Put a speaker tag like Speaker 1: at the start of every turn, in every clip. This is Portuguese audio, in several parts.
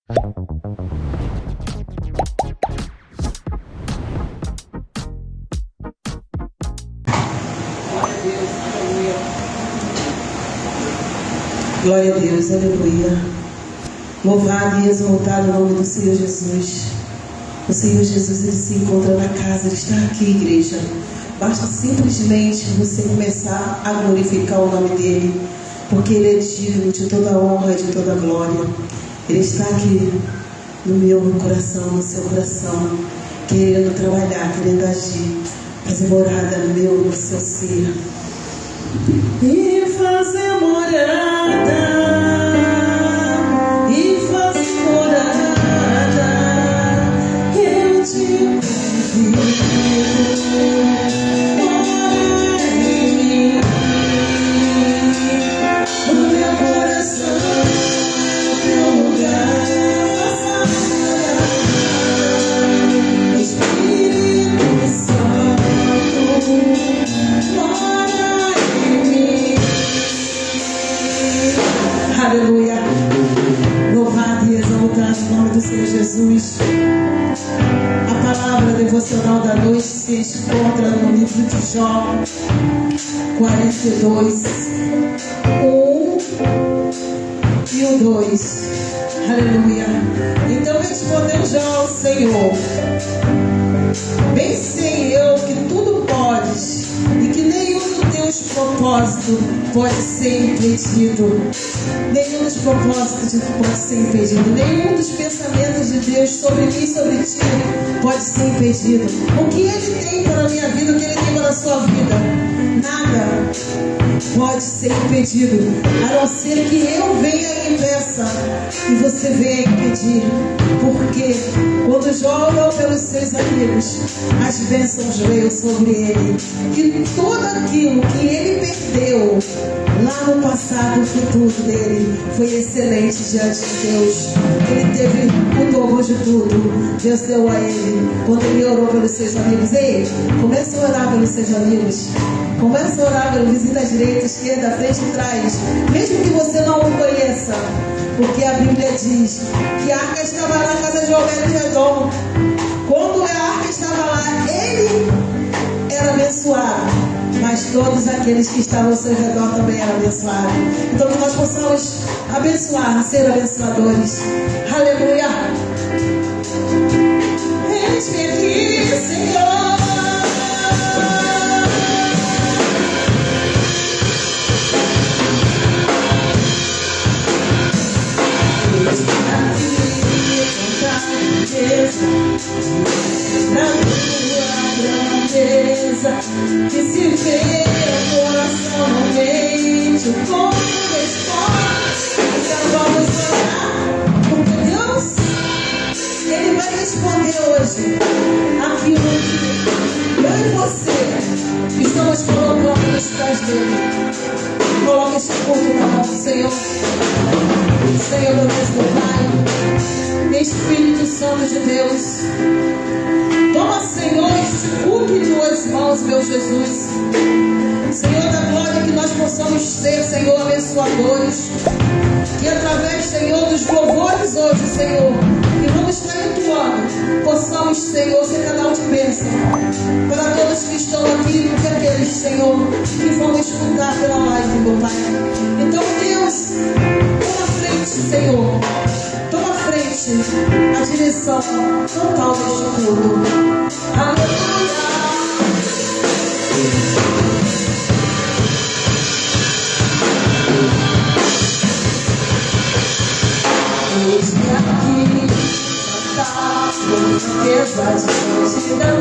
Speaker 1: Glória a Deus, aleluia. Louvado e exaltado o nome do Senhor Jesus. O Senhor Jesus, Ele se encontra na casa, Ele está aqui, igreja. Basta simplesmente você começar a glorificar o nome dEle, porque Ele é digno de toda honra e de toda glória. Ele está aqui no meu coração, no seu coração, querendo trabalhar, querendo agir, fazer morada no meu, no seu ser. E fazer morada, e fazer morada, eu te convido, mora em mim, no meu coração, no meu lugar, Espírito Santo, mora em mim. Aleluia. Louvado e exaltado o nome do Senhor Jesus. A palavra devocional da noite se encontra no livro de Jó 42, 1 e o 2. Aleluia. Então respondeu Jó ao Senhor: bem sei eu que tudo podes, e que nenhum dos teus propósitos pode ser impedido. Nenhum dos propósitos pode ser impedido. Nenhum dos pensamentos de Deus sobre mim e sobre ti pode ser impedido. O que Ele tem para a minha vida, o que Ele tem para a sua vida, nada pode ser impedido, a não ser que eu venha e peça e você venha impedir. Porque quando Jó orou pelos seus amigos, as bênçãos veio sobre ele, e tudo aquilo que ele perdeu lá no passado, o futuro dele foi excelente diante de Deus. Ele teve o dobro de tudo. Deus deu a ele quando ele orou pelos seus amigos. Ei, começa a orar pelos seus amigos. Começa a orar pelo vizinho da direita, esquerda, frente e trás, mesmo que você não o conheça, porque a Bíblia diz que a arca estava lá na casa de Obed-Edom. Quando a arca estava lá, ele era abençoado, mas todos aqueles que estavam ao seu redor também eram abençoados. Então que nós possamos abençoar, ser abençoadores. Aleluia. Eis-me aqui, Senhor. Na tua grandeza, que se vê o coração no mente, como responde. Então vamos orar, porque Deus, Ele vai responder hoje aquilo que eu e você estamos colocando nos pés dele. Coloque esse culto na mão do Senhor. Senhor, meu Deus, meu Pai, Espírito Santo de Deus, toma, Senhor, este culto em tuas mãos, meu Jesus. Senhor da glória, que nós possamos ser, Senhor, abençoadores, que através, Senhor, dos louvores hoje, Senhor, que vamos estar entoando, possamos, Senhor, ser canal de bênção para todos que estão aqui, porque aqueles, Senhor, que vão escutar pela live, meu Pai. Então, Deus, toma frente, Senhor, toma frente a direção total deste culto. Aleluia. Eis-me aqui, cantar com certeza diante da tua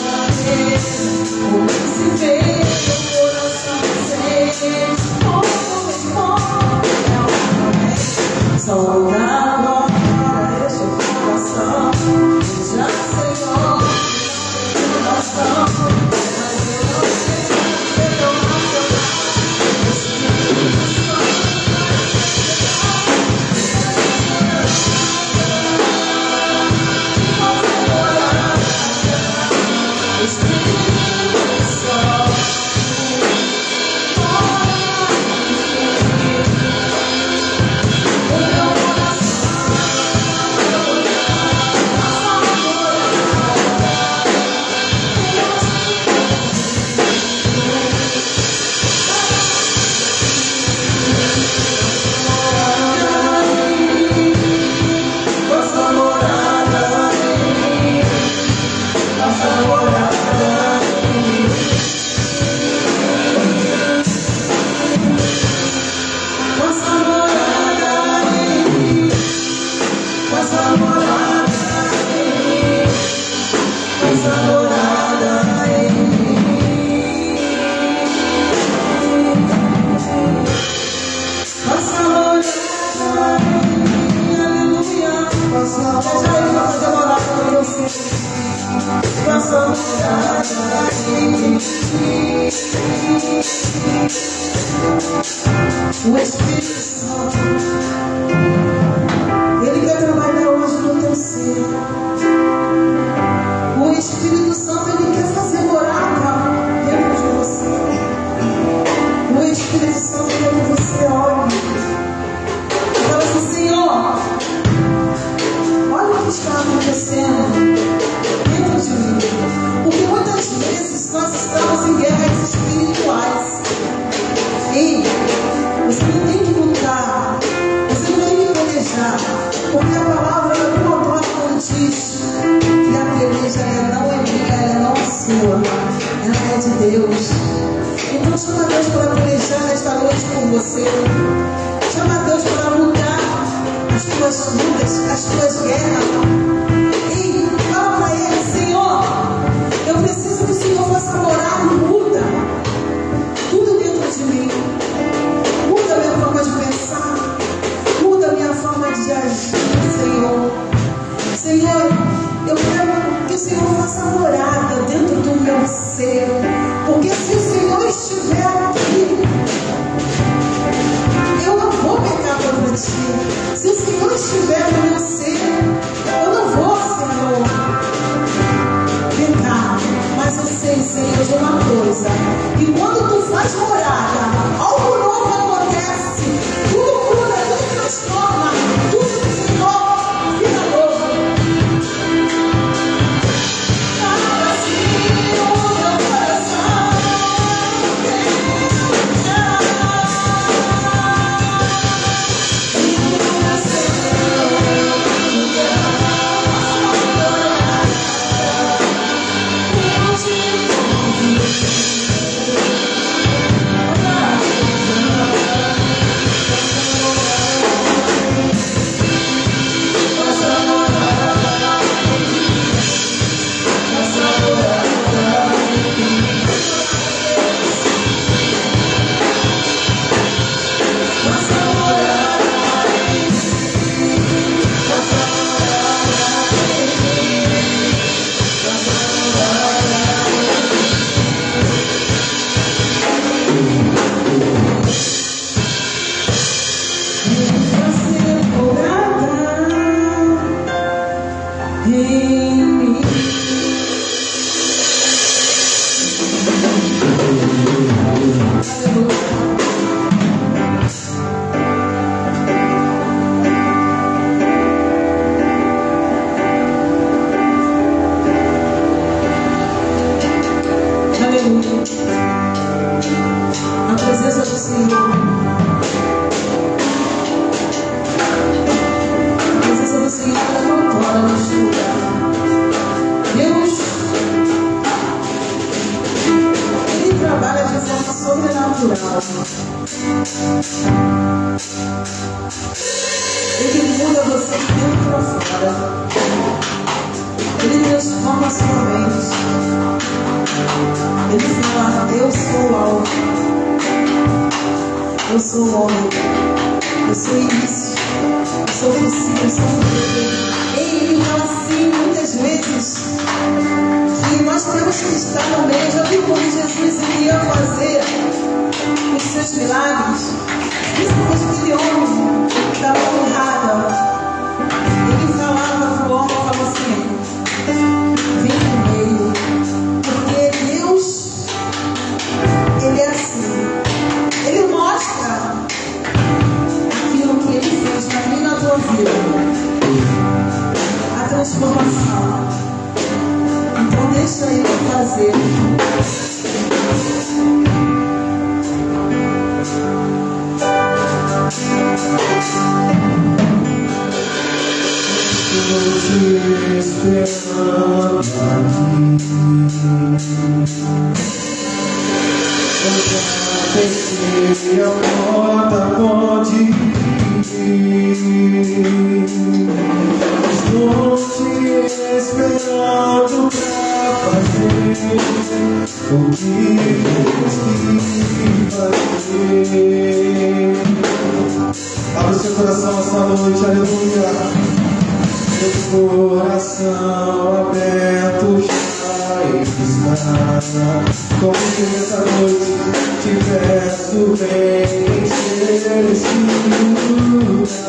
Speaker 1: grandeza, como se vê o coração sente, como responde ao amor. Só da glória deste coração, já Senhor, coração, mas eu não sei se eu não sou Espírito Santo. Espírito Santo, Senhor. Deixa ele pra fazer morar com você. Faça morada em mim. O Espírito Santo, Ele quer trabalhar hoje no teu ser. O Espírito Santo, Ele quer fazer morada dentro de você. O Espírito Santo quer que você olhe e fala assim: Senhor, olha o que está acontecendo dentro de mim. Porque muitas vezes nós estamos em guerras espirituais. Ei, você não tem que lutar, você não tem que pelejar, porque a palavra da tua boca não diz que a peleja não é minha, ela não é sua, ela é de Deus. Então chama Deus para pelejar nesta noite com você. Chama Deus para lutar as tuas lutas, as tuas guerras. E fala para Ele: Senhor, eu preciso que o Senhor faça morar e muda tudo dentro de mim. Muda a minha forma de pensar, muda a minha forma de agir, Senhor. Senhor, eu quero que o Senhor faça morada dentro do meu ser. Porque se o Senhor estiver aqui, eu não vou pecar contra ti. Se o Senhor estiver no meu ser, eu não vou, Senhor, pecar. Mas eu sei, Senhor, de uma coisa: que quando tu faz morada, algo novo acontece. Tudo muda, tudo transforma, tudo, Senhor, fica novo. Assim o meu coração. A presença do Senhor, a presença do Senhor é notória neste lugar. Deus, Ele trabalha de forma sobrenatural. Ele muda você de dentro para fora. Ele transforma a sua mente. Ele fala: eu sou o alvo, eu sou o homem, eu sou o início, eu sou o princípio, eu sou o fim. Ele fala assim muitas vezes que nós temos que estar no meio. Já viu como Jesus iria fazer os seus milagres? Principalmente aquele homem da mão honrada. Ele falava para o homem, falava assim: vem no meio. Porque Deus, Ele é assim. Ele mostra aquilo que Ele fez na minha e na tua vida. A transformação. Então deixa Ele fazer.
Speaker 2: Estou te esperando aqui. Eu já fechei a porta, pode ir. Estou te esperando pra fazer o que Deus quis fazer. Abre seu coração essa noite, aleluia. Meu coração aberto já está. Como que nessa noite te peço, vem encher esse lugar.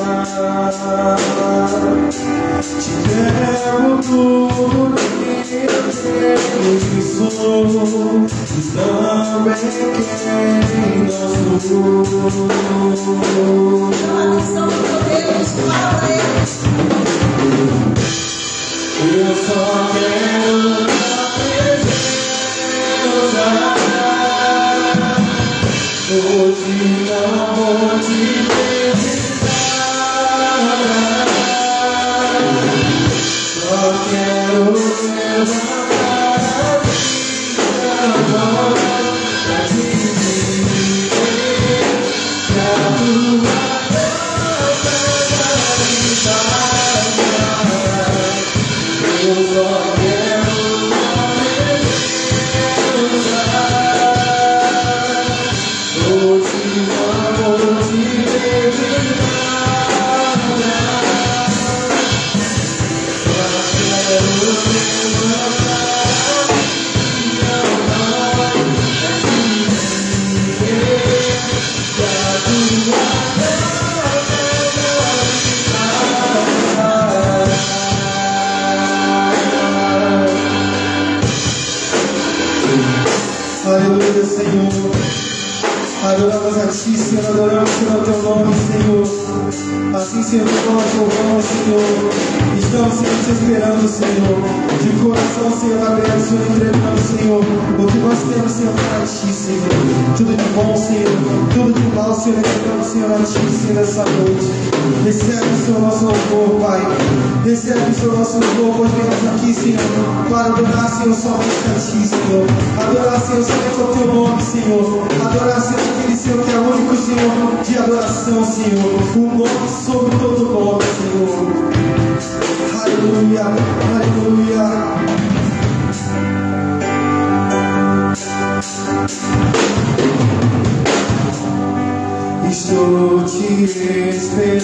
Speaker 2: Te pego tudo que eu tenho e sou, e também quem não sou.
Speaker 1: Chama a atenção do teu Deus, fala pra ele.
Speaker 2: Eu só quero a presença. Hoje não vou te visitar. Só quero levantar a minha voz pra te dizer que a tua eu só quero a presença. Hoje não vou te evitar. Só quero levantar a minha voz pra te dizer que a tua aleluia, Senhor. Adoramos a Ti, Senhor. Adoramos, Senhor, Teu nome, Senhor. Assim, Senhor, nós louvamos, Senhor. Estamos, Senhor, te esperando, Senhor. De coração, Senhor, aberto, Senhor, entregando, Senhor. O que nós temos, Senhor, para Ti, Senhor. Tudo de bom, Senhor. Tudo de mal, Senhor, entregamos, Senhor, a Ti, Senhor, nessa noite. Recebe, Senhor, nosso louvor, Pai. Recebe, Senhor, nosso louvor, pois viemos aqui, Senhor, para adorar, Senhor, somente a Ti, Senhor. Adorar, Senhor, somente o Teu nome, Senhor. Adorar, Senhor, aquele Senhor que é o único, Senhor, de adoração, Senhor. O nome sobre todo nome, Senhor. Aleluia, aleluia. Estou te esperando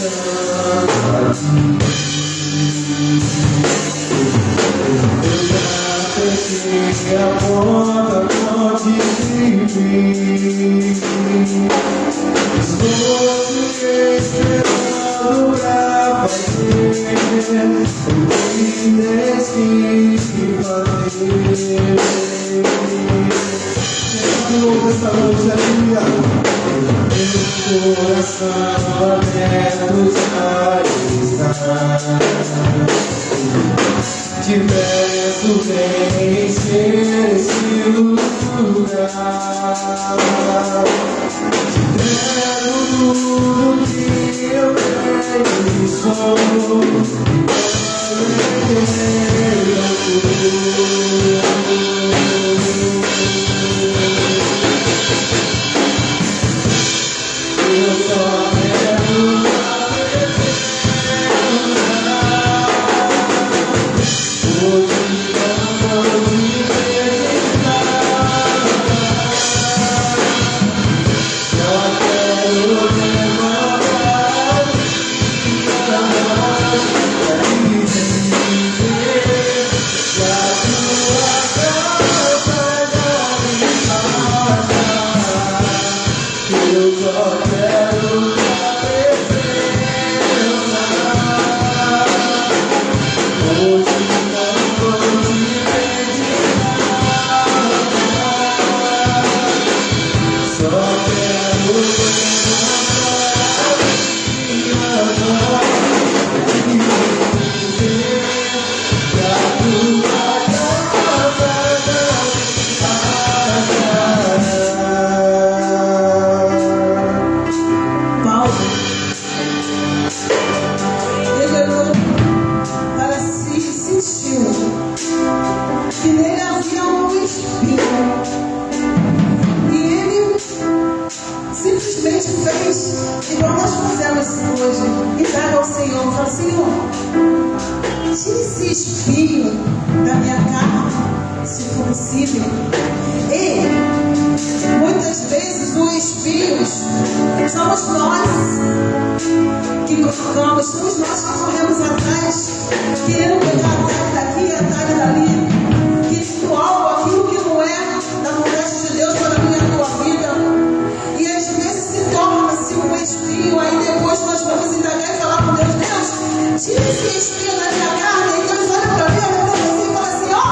Speaker 2: aqui. Eu já fechei a porta, pode vir. Estou te esperando pra fazer o que tens que fazer. Senhor, louco essa noite, aleluia. Meu coração aberto já está. Te peço, vem encher esse lugar. Te entrego tudo que eu tenho e sou. Eu só quero a presença. Hoje não vou te visitar. Só quero levantar a minha voz pra te dizer que a tua graça já me basta. Eu só quero a presença. Hoje não vou te visitar. Só quero levantar a minha voz pra te dizer que a tua graça já me basta.
Speaker 1: Paulo, ele olhou para si e sentiu que nele havia um espinho. E ele simplesmente fez igual nós fazemos hoje. E traga ao Senhor, fala: Senhor, tira esse espinho da minha carne, se for possível. E muitas vezes os espinhos somos nós que colocamos, somos nós que corremos atrás tinha espinho na minha carne, então eles olham para mim, olham para você e falam assim, ó,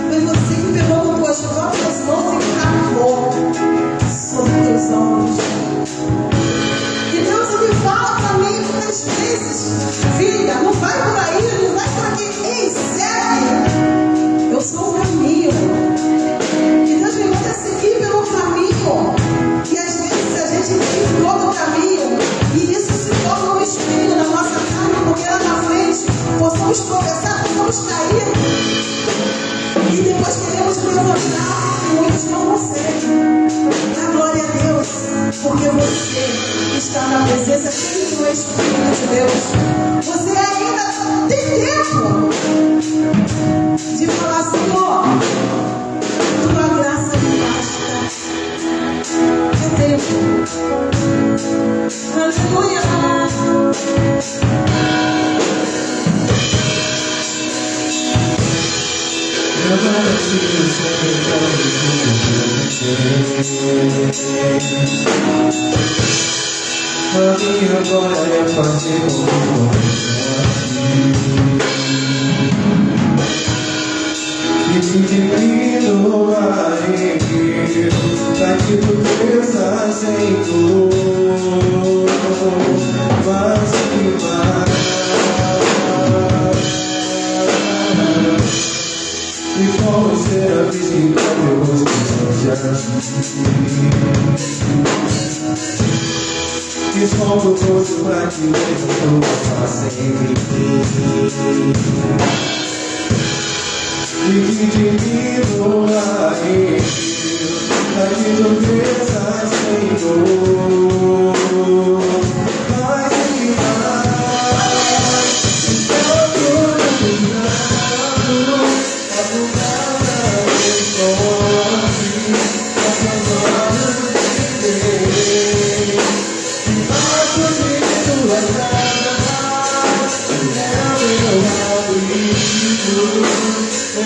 Speaker 1: foi você que pegou no posto, bota as mãos e cravou sobre os teus ombros. E Deus ele fala para mim muitas vezes, filha, não vai por aí, não vai por aqui, ei, segue, eu sou o caminho. E Deus me manda seguir pelo caminho. E às vezes a gente tem todo o caminho. E isso se torna um espinho na nossa carne, porque lá na frente possamos tropeçar, possamos cair. E depois queremos levantar, e muitos não conseguem. Dá glória a Deus, porque você está na presença cheia do Espírito de Deus. Você ainda tem tempo de falar, Senhor, tua graça me basta. É tempo. Aleluia.
Speaker 2: Eu não preciso sempre a minha glória é fazer como e me divino aí, daqui do Deus Senhor, mas que mais. E como ser a visitar meu rosto já escondo o rosto pra te ver tua face em mim. E que divino aí, daqui do Deus Senhor, mas que mais. Estou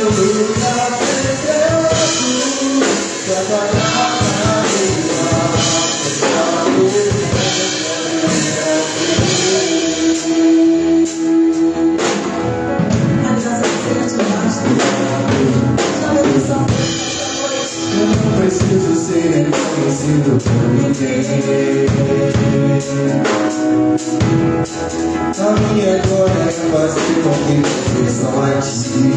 Speaker 2: glorificado. Preciso ser reconhecido por ninguém. A minha glória é fazer com que confessam a ti.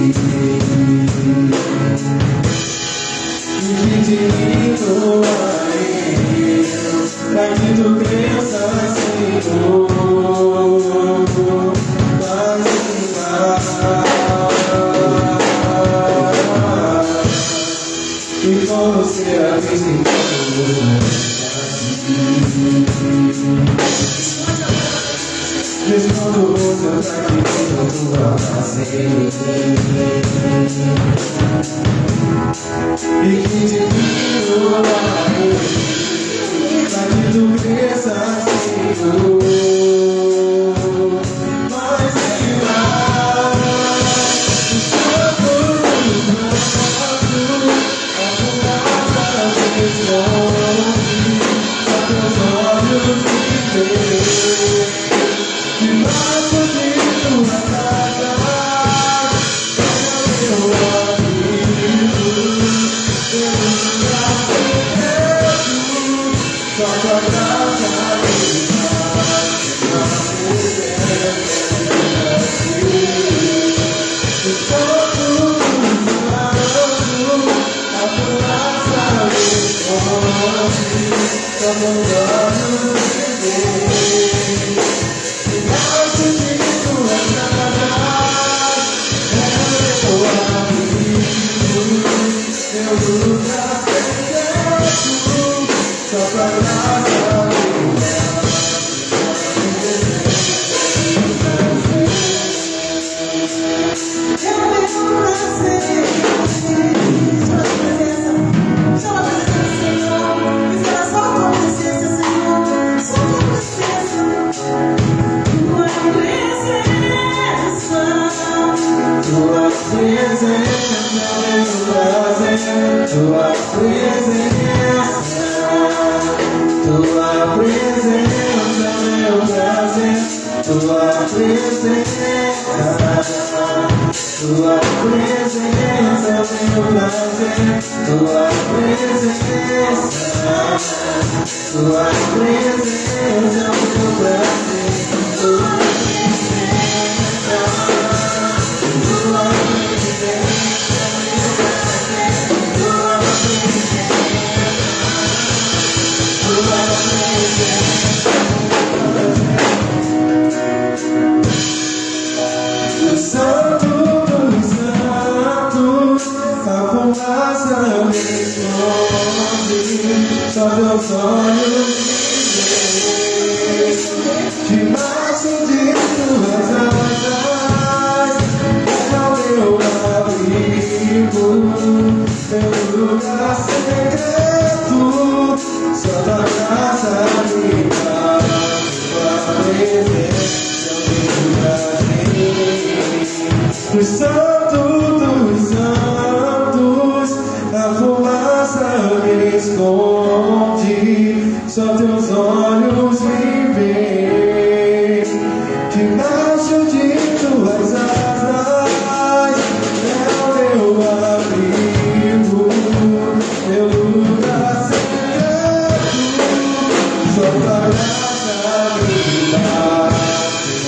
Speaker 2: E que divino aí, pra que tu cresças, Senhor, mas em paz. E como ser a vez em respondo o rosto pra que tenha tua face. E que divino aí, pra que tu cresças, Senhor, mas em paz. Tua presença é o meu prazer. Tua presença, tua presença é o meu prazer. Tua presença, tua presença é o meu prazer. Tua presença, tua presença é o meu prazer. Santo dos santos, a fumaça me esconde, só teus olhos me veem, debaixo de tuas asas, é o meu abrigo, meu lugar secreto, só tua graça me dá, tua presença me traz. Dos santos, a fumaça me esconde, só teus olhos me veem, debaixo de tuas asas, é o meu abrigo, meu lugar secreto, só tua graça me dá,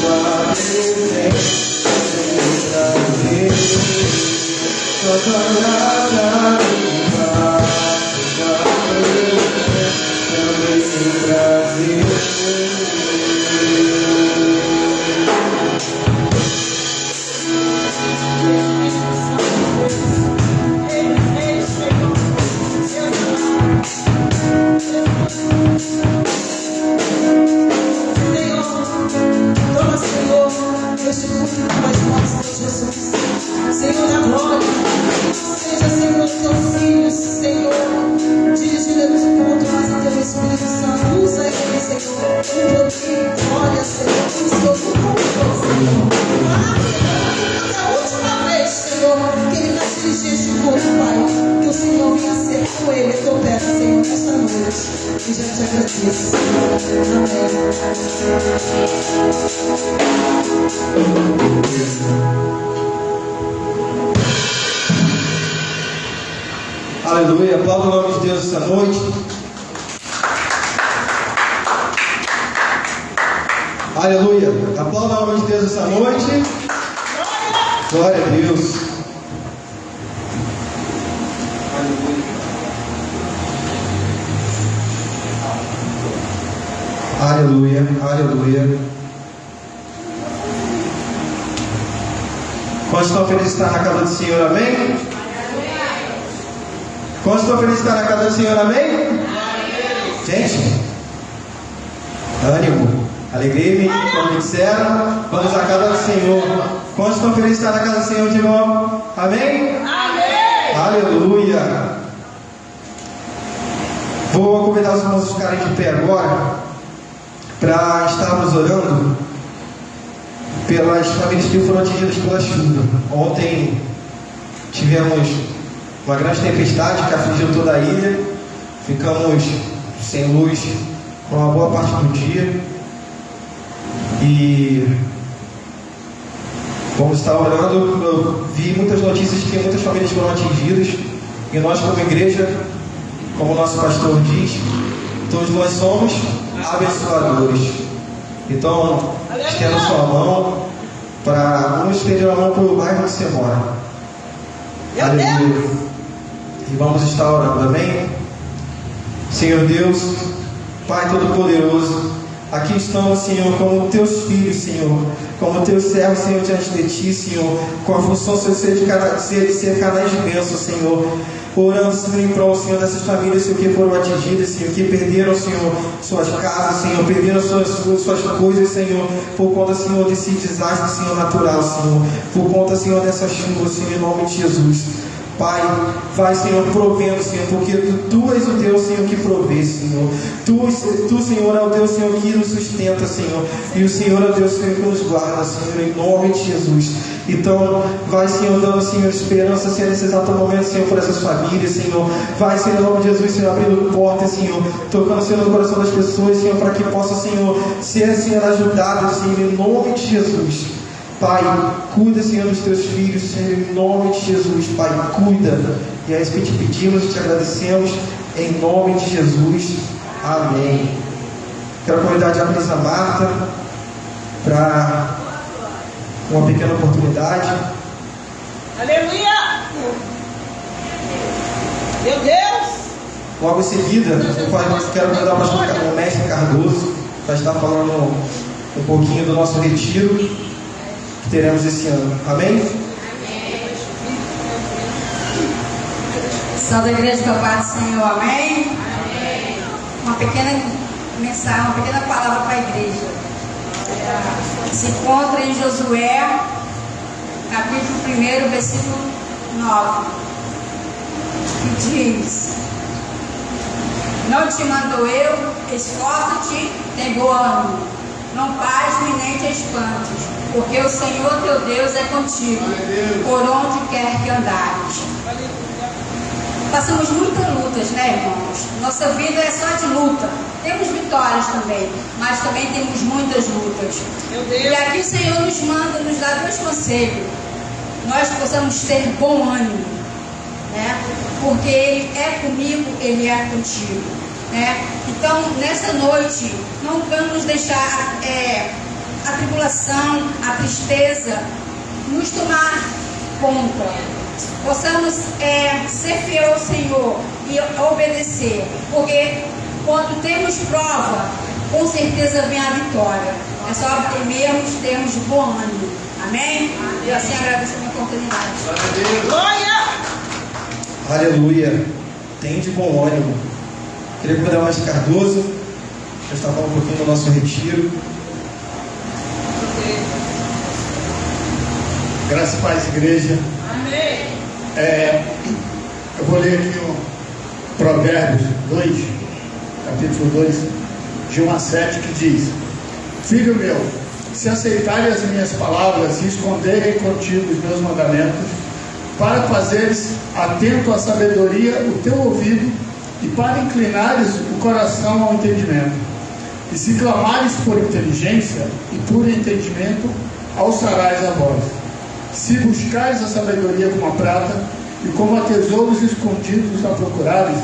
Speaker 2: tua presença. Só tua graça me faz, tua presença me traz.
Speaker 1: Senhor da glória, seja, Senhor, teu filho, Senhor, dirigindo nos pontos, mas em teu Espírito Santo, usa ele, Senhor, com poder, glória, Senhor, com o Senhor, Senhor. Até a última vez, Senhor, que ele vai dirigir este povo, Pai, que o Senhor venha ser com ele, eu te peço, Senhor, nesta noite, e já te agradeço. Amém.
Speaker 2: Aleluia, aplauda o nome de Deus essa noite. Aleluia, aplauda o nome de Deus essa noite. Glória a Deus. Aleluia, aleluia. Quantos estão felizes de estar na casa do Senhor, amém? Quantos estão felizes de estar na casa do Senhor, amém? Gente, ânimo, alegrei-me quando me disseram, vamos à casa do Senhor. Quantos estão felizes de estar na casa do Senhor de novo? Amém? Amém! Aleluia! Vou convidar os irmãos a ficarem de pé agora, para estarmos orando pelas famílias que foram atingidas pela chuva. Ontem tivemos uma grande tempestade que afligiu toda a ilha, ficamos sem luz por uma boa parte do dia e vamos estar orando. Eu vi muitas notícias que muitas famílias foram atingidas e nós, como igreja, como o nosso pastor diz, todos nós somos abençoadores. Então, estenda sua mão vamos estender a mão para o bairro onde você mora. Aleluia. E vamos estar orando, amém? Senhor Deus, Pai Todo-Poderoso, aqui estamos, Senhor, como teus filhos, Senhor, como teus servos, Senhor, diante de ti, Senhor, com a função de ser canais de bênção, Senhor, orando, Senhor, em prol, Senhor, dessas famílias, Senhor, que foram atingidas, Senhor, que perderam, Senhor, suas casas, Senhor, perderam suas coisas, Senhor, por conta, Senhor, desse desastre, Senhor, natural, Senhor, por conta, Senhor, dessa chuva, Senhor, em nome de Jesus. Pai, vai, Senhor, provendo, Senhor, porque Tu és o Deus, Senhor, que provê, Senhor. Tu, Senhor, é o Deus, Senhor, que nos sustenta, Senhor. E o Senhor é o Deus, Senhor, que nos guarda, Senhor, em nome de Jesus. Então, vai, Senhor, dando, Senhor, esperança, Senhor, nesse exato momento, Senhor, por essas famílias, Senhor. Vai, Senhor, em nome de Jesus, Senhor, abrindo portas, Senhor, tocando, Senhor, no coração das pessoas, Senhor, para que possa, Senhor, ser, Senhor, ajudado, Senhor, em nome de Jesus. Pai, cuida, Senhor, dos teus filhos, Senhor, em nome de Jesus, Pai, cuida. E é isso que te pedimos e te agradecemos, em nome de Jesus. Amém. Quero convidar a diaconisa Marta para uma pequena oportunidade.
Speaker 1: Aleluia! Meu Deus!
Speaker 2: Logo em seguida, eu quero convidar o mestre Cardoso para estar falando um pouquinho do nosso retiro que teremos esse ano. Amém?
Speaker 3: Salve a igreja com a paz do Senhor, amém? Uma pequena mensagem, uma pequena palavra para a igreja. Se encontra em Josué, capítulo 1, versículo 9, que diz: Não te mando eu, esforça-te, tem bom ânimo, não pasme nem te espantes, porque o Senhor teu Deus é contigo, por onde quer que andares. Passamos muitas lutas, né, irmãos? Nossa vida é só de luta. Temos vitórias também, mas também temos muitas lutas. E aqui o Senhor nos manda, nos dá 2 conselhos. Nós possamos ter bom ânimo, né? Porque Ele é comigo, Ele é contigo, né? Então, nessa noite, não vamos deixar a tribulação, a tristeza nos tomar conta. Possamos ser fiel ao Senhor e obedecer, porque quando temos prova, com certeza vem a vitória. É só termos bom ânimo. Amém? E assim agradeço a minha oportunidade.
Speaker 1: Glória!
Speaker 2: Aleluia! Tem de bom ânimo. Queria convidar o mestre Cardoso para estar falando um pouquinho do nosso retiro.
Speaker 4: Graças a paz, igreja.
Speaker 1: Amém!
Speaker 4: Eu vou ler aqui o Provérbios 2, capítulo 2, de 1 a 7, que diz: Filho meu, se aceitares as minhas palavras e esconderem contigo os meus mandamentos, para fazeres atento à sabedoria o teu ouvido e para inclinares o coração ao entendimento, e se clamares por inteligência e por entendimento, alçarás a voz. Se buscares a sabedoria como a prata e como a tesouros escondidos a procurares,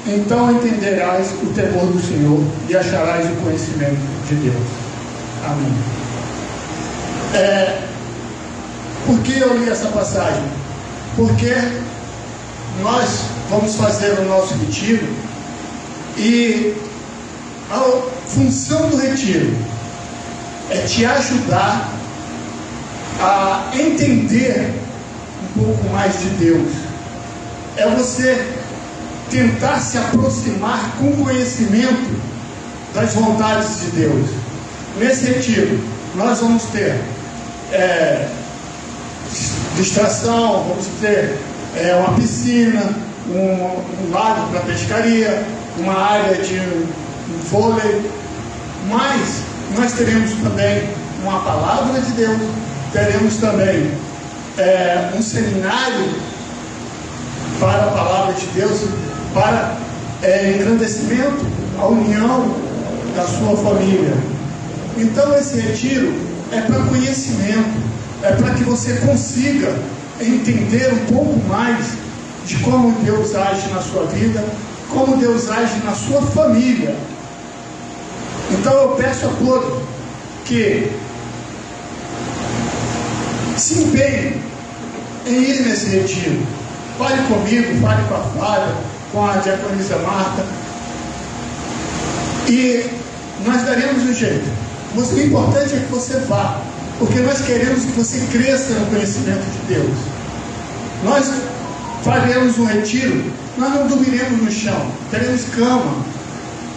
Speaker 4: então entenderás o temor do Senhor e acharás o conhecimento de Deus. Amém. Por que eu li essa passagem? Porque nós vamos fazer o nosso retiro e a função do retiro é te ajudar a entender um pouco mais de Deus. É você tentar se aproximar com conhecimento das vontades de Deus. Nesse retiro, nós vamos ter distração, vamos ter uma piscina, um lago para pescaria, uma área de vôlei, mas nós teremos também uma palavra de Deus, teremos também um seminário para a palavra de Deus, para engrandecimento, a união da sua família. Então esse retiro é para conhecimento, é para que você consiga entender um pouco mais de como Deus age na sua vida, como Deus age na sua família. Então eu peço a todos que se empenhem em ir nesse retiro. Fale comigo, fale com a Flávia, com a diaconisa Marta, e nós daremos um jeito. O importante é que você vá, porque nós queremos que você cresça no conhecimento de Deus. Nós faremos um retiro, nós não dormiremos no chão, teremos cama,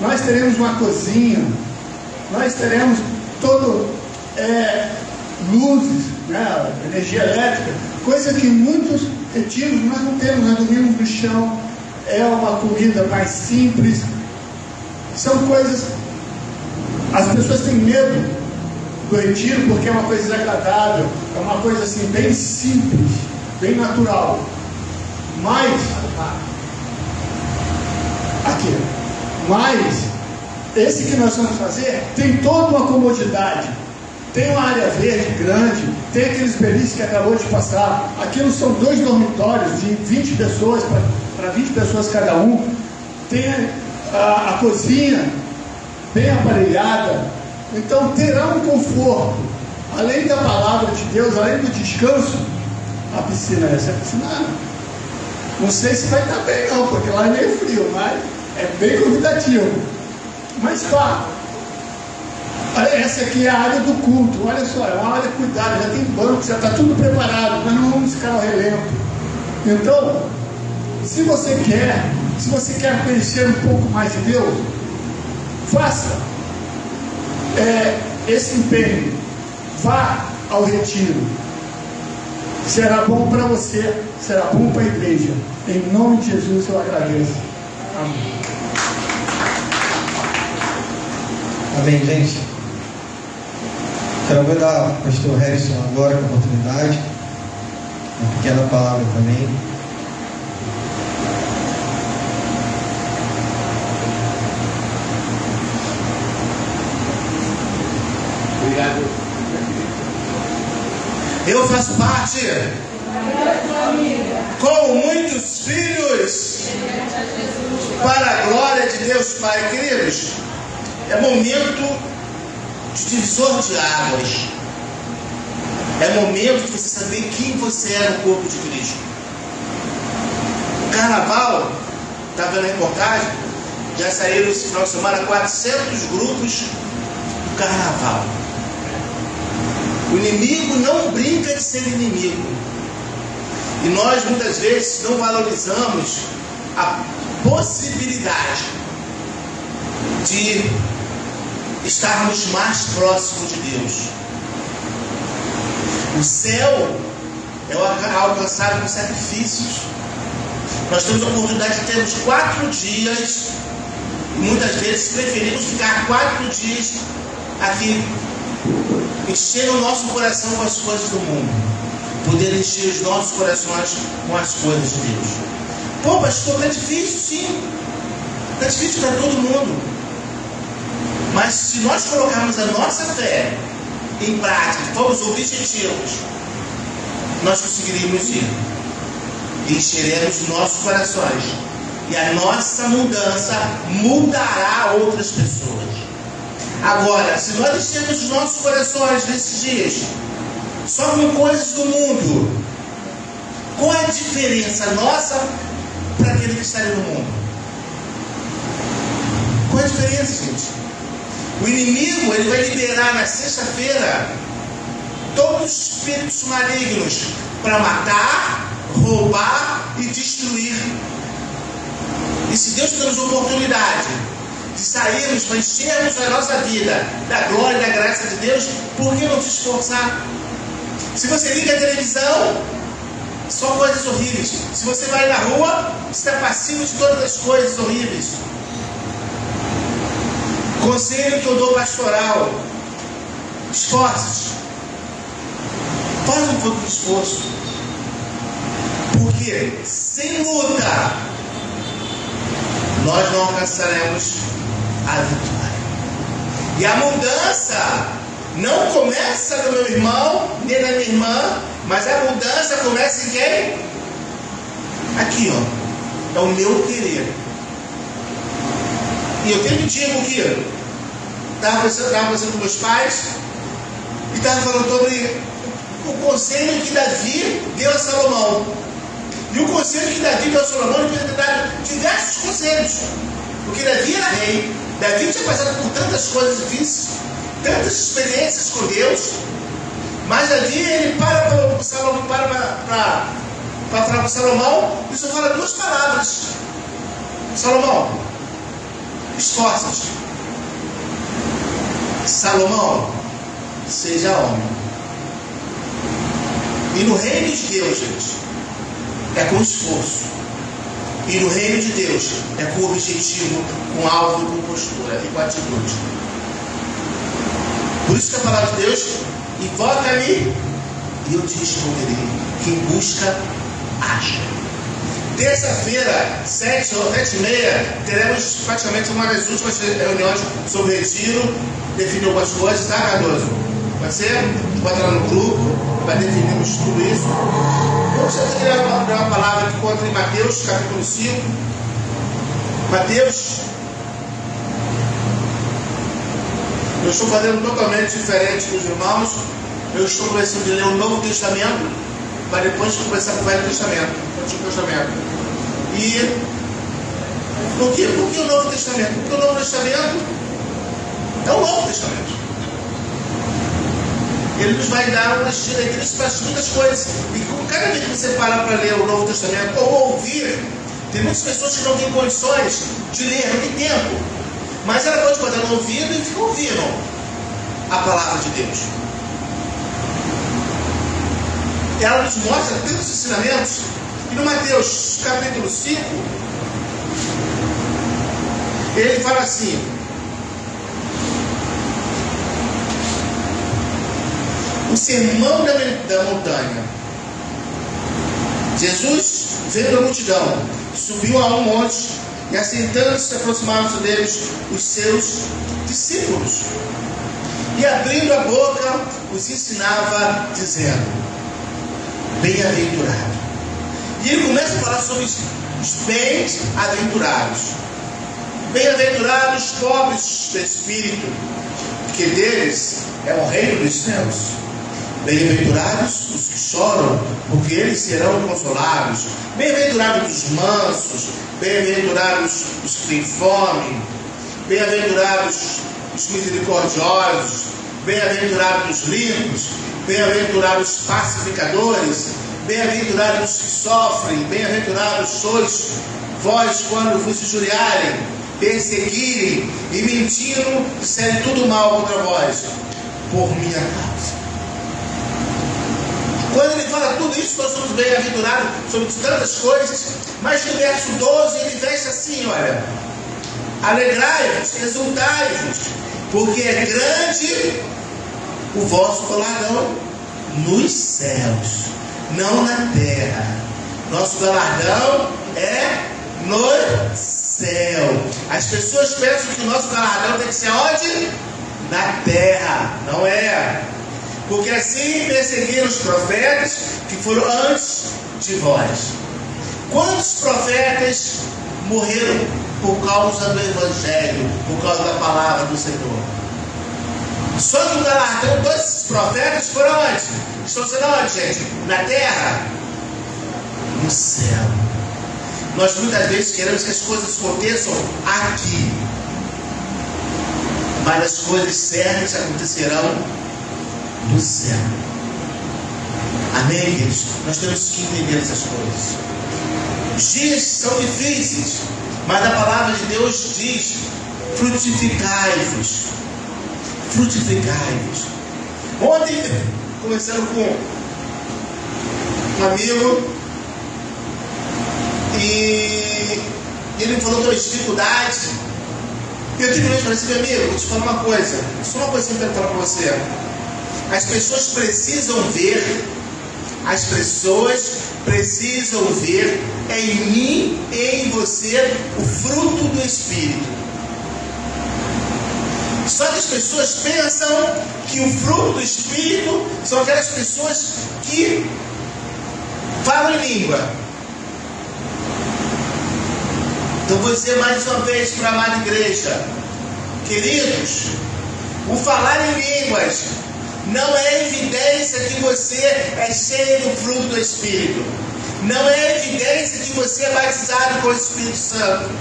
Speaker 4: nós teremos uma cozinha, nós teremos luzes, né, energia elétrica, coisa que muitos retiros nós não temos, nós dormimos no chão, é uma comida mais simples, são coisas, as pessoas têm medo do retiro porque é uma coisa desagradável, é uma coisa assim bem simples, bem natural, mas esse que nós vamos fazer tem toda uma comodidade, tem uma área verde grande, tem aqueles beliches que acabou de passar. Aquilo são 2 dormitórios de 20 pessoas, para 20 pessoas cada um. Tem a cozinha bem aparelhada. Então terá um conforto. Além da palavra de Deus, além do descanso, a piscina, essa piscina, não sei se vai estar bem não, porque lá é meio frio, mas é bem convidativo. Mas vá. Essa aqui é a área do culto. Olha só, é uma área cuidada, já tem banco, já está tudo preparado, mas não vamos ficar ao relento. Então, se você quer conhecer um pouco mais de Deus, faça esse empenho. Vá ao retiro. Será bom para você, será bom para a igreja. Em nome de Jesus eu agradeço. Amém.
Speaker 2: Amém, gente. Quero dar ao pastor Harrison agora a oportunidade, uma pequena palavra também.
Speaker 5: Obrigado. Eu faço parte com muitos filhos para a glória de Deus Pai. Queridos, é momento de divisor de águas. É momento de você saber quem você é no corpo de Cristo. O carnaval, está vendo a reportagem? Já saíram esse final de semana 400 grupos do carnaval. O inimigo não brinca de ser inimigo. E nós muitas vezes não valorizamos a possibilidade de estarmos mais próximos de Deus. O céu é alcançado com sacrifícios. Nós temos a oportunidade de termos 4 dias, e muitas vezes preferimos ficar 4 dias aqui, enchendo o nosso coração com as coisas do mundo, poder encher os nossos corações com as coisas de Deus. Pô, pastor, é difícil, sim. É difícil para todo mundo. Mas se nós colocarmos a nossa fé em prática, formos objetivos, nós conseguiríamos ir. E encheremos nossos corações. E a nossa mudança mudará outras pessoas. Agora, se nós enchermos os nossos corações nesses dias só com coisas do mundo, qual é a diferença nossa para aquele que está ali no mundo? Qual é a diferença, gente? O inimigo, ele vai liberar na sexta-feira todos os espíritos malignos para matar, roubar e destruir. E se Deus nos dá a oportunidade de sairmos para enchermos a nossa vida da glória e da graça de Deus, por que não se esforçar? Se você liga a televisão, só coisas horríveis. Se você vai na rua, está passivo de todas as coisas horríveis. Conselho que eu dou pastoral: esforce-se. Faz um pouco de esforço. Porque sem luta nós não alcançaremos a vitória. E a mudança não começa no meu irmão, nem na minha irmã, mas a mudança começa em quem? Aqui, ó. É o meu querer. E eu sempre digo que estava conversando com meus pais e estava falando sobre o conselho que Davi deu a Salomão. E o conselho que Davi deu a Salomão, ele podia ter dado diversos conselhos. Porque Davi era rei, Davi tinha passado por tantas coisas difíceis, tantas experiências com Deus, mas Davi, ele para falar com Salomão e só fala 2 palavras: Salomão, esforça-te. Salomão, seja homem. E no reino de Deus, gente, é com esforço. E no reino de Deus é com objetivo, com alvo, com postura e com atitude. Por isso que a palavra de Deus: invoca-me e eu te responderei. Quem busca, acha. Terça-feira, 7 ou 7h30, teremos praticamente uma das últimas reuniões sobre retiro. Definiu algumas coisas, tá, Cardoso? Pode ser? Bota lá no grupo, para definirmos tudo isso. Vamos ler uma palavra que conta em Mateus, capítulo 5. Mateus. Eu estou fazendo totalmente diferente dos irmãos. Eu estou começando a ler o Novo Testamento, para depois começar com o Velho Testamento. Antigo Testamento. E por que o Novo Testamento? Porque o Novo Testamento é o Novo Testamento. Ele nos vai dar umas diretrizes para muitas coisas. E cada vez que você parar para ler o Novo Testamento ou ouvir, tem muitas pessoas que não têm condições de ler, não tem tempo. Mas ela pode botar no ouvido e fica ouvindo a palavra de Deus. Ela nos mostra tantos ensinamentos. E no Mateus capítulo 5, ele fala assim: o sermão da montanha. Jesus, vendo a multidão, subiu a um monte e, assentando-se, aproximaram-se deles os seus discípulos. E, abrindo a boca, os ensinava, dizendo: bem-aventurado. E ele começa a falar sobre os bem-aventurados. Bem-aventurados pobres de espírito, porque deles é o reino dos céus. Bem-aventurados os que choram, porque eles serão consolados. Bem-aventurados os mansos, bem-aventurados os que têm fome, bem-aventurados os misericordiosos, bem-aventurados os limpos, bem-aventurados os pacificadores, bem-aventurados os que sofrem, bem-aventurados sois vós quando vos injuriarem, perseguirem e mentindo, disserem tudo mal contra vós, por minha causa. Quando ele fala tudo isso, nós somos bem-aventurados sobre tantas coisas, mas no verso 12 ele fecha assim, olha: alegrai-vos, exultai-vos, porque é grande o vosso galardão nos céus, não na terra. Nosso galardão é no céu. As pessoas pensam que o nosso galardão tem que ser onde? Na terra. Não é. Porque assim perseguiram os profetas que foram antes de vós. Quantos profetas morreram por causa do Evangelho, por causa da palavra do Senhor? Só que o galardão desses profetas foram onde? Estão sendo onde, gente? Na terra? No céu. Nós muitas vezes queremos que as coisas aconteçam aqui, mas as coisas certas acontecerão no céu. Amém, queridos? Nós temos que entender essas coisas. Os dias são difíceis, mas a palavra de Deus diz: frutificai-vos. Frutificai-vos. Ontem, conversando com um amigo, e ele me falou de uma dificuldade. E eu tive mesmo para esse amigo: vou te falar uma coisa, só uma coisa que eu quero falar para você. As pessoas precisam ver em mim e em você o fruto do Espírito. Só que as pessoas pensam que o fruto do Espírito são aquelas pessoas que falam em língua. Então vou dizer mais uma vez para a amada igreja: queridos, o falar em línguas não é evidência que você é cheio do fruto do Espírito. Não é evidência que você é batizado com o Espírito Santo.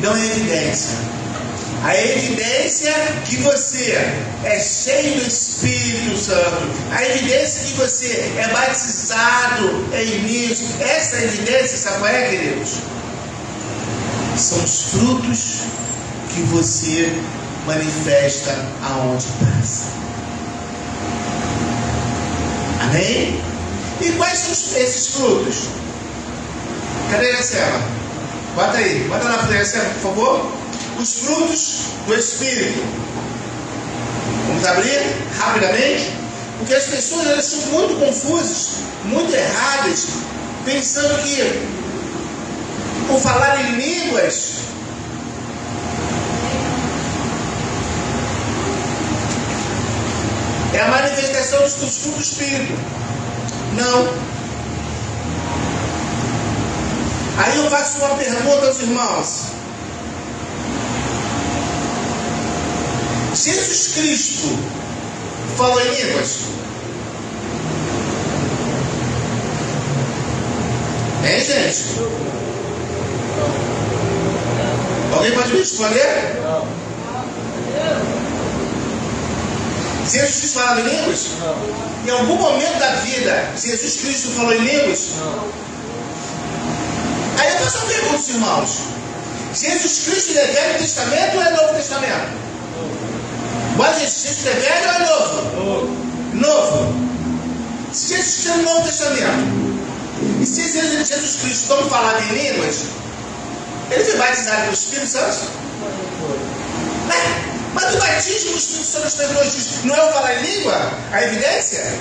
Speaker 5: Não é evidência. A evidência que você é cheio do Espírito Santo, a evidência que você é batizado em mim, essa evidência, sabe qual é, queridos? São os frutos que você manifesta aonde passa. Amém? E quais são esses frutos? Cadê a Iracema? Bota aí, bota lá para a Iracema, por favor. Os frutos do Espírito. Vamos abrir rapidamente? Porque as pessoas, elas são muito confusas, muito erradas, pensando que por falar em línguas É a manifestação dos frutos do Espírito. Não. Aí eu faço uma pergunta aos irmãos. Jesus Cristo falou em línguas? Hein, gente? Alguém pode me responder?
Speaker 2: Não.
Speaker 5: Jesus Cristo falava em línguas?
Speaker 2: Não.
Speaker 5: Em algum momento da vida, Jesus Cristo falou em línguas?
Speaker 2: Não.
Speaker 5: Aí eu faço uma pergunta aos irmãos. Jesus Cristo é Velho Testamento ou é Novo Testamento? Mas Jesus Cristo é velho ou é novo? Novo. Se Jesus Cristo é no Novo Testamento, e se Jesus Cristo não falava em línguas, ele foi batizado pelo Espírito Santo? Mas o batismo do Espírito Santo das pessoas não é o falar em língua? A evidência?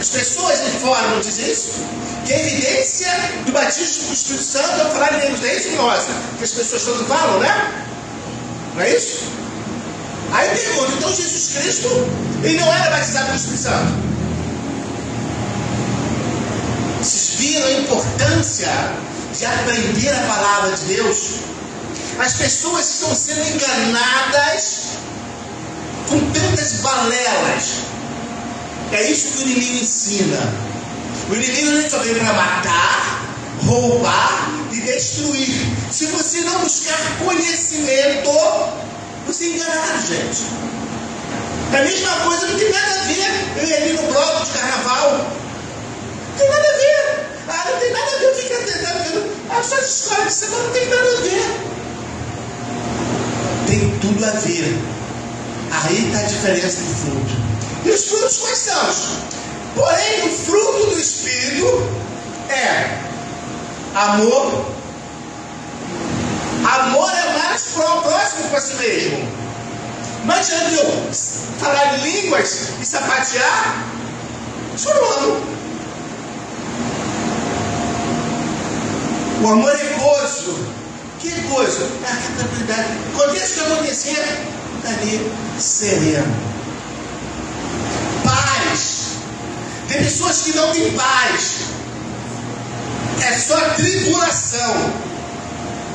Speaker 5: As pessoas de fora não dizem isso? Que a evidência do batismo do Espírito Santo é o falar em línguas. Não é isso, nossa? Que as pessoas todas falam, né? Não é isso? Aí eu pergunto, então Jesus Cristo, ele não era batizado pelo Espírito Santo? Vocês viram a importância de aprender a palavra de Deus? As pessoas estão sendo enganadas com tantas balelas. É isso que o inimigo ensina. O inimigo só veio para matar, roubar e destruir. Se você não buscar conhecimento, você é enganado, gente. É a mesma coisa, não tem nada a ver. Eu ia ali no bloco de carnaval. Não tem nada a ver. Não tem nada a ver. Eu fico tentando. Só de escola de semana não tem nada a ver. Tem tudo a ver. Aí está a diferença do fruto. E os frutos quais são? Porém, o fruto do Espírito é amor. Amor é mais próximo para si mesmo. Mas já viu falar em línguas e sapatear? Isso eu não amo. O amor é gozo. Que gozo? Que tranquilidade. Aconteça o que acontecer, está ali sereno. Paz. Tem pessoas que não têm paz. É só tribulação.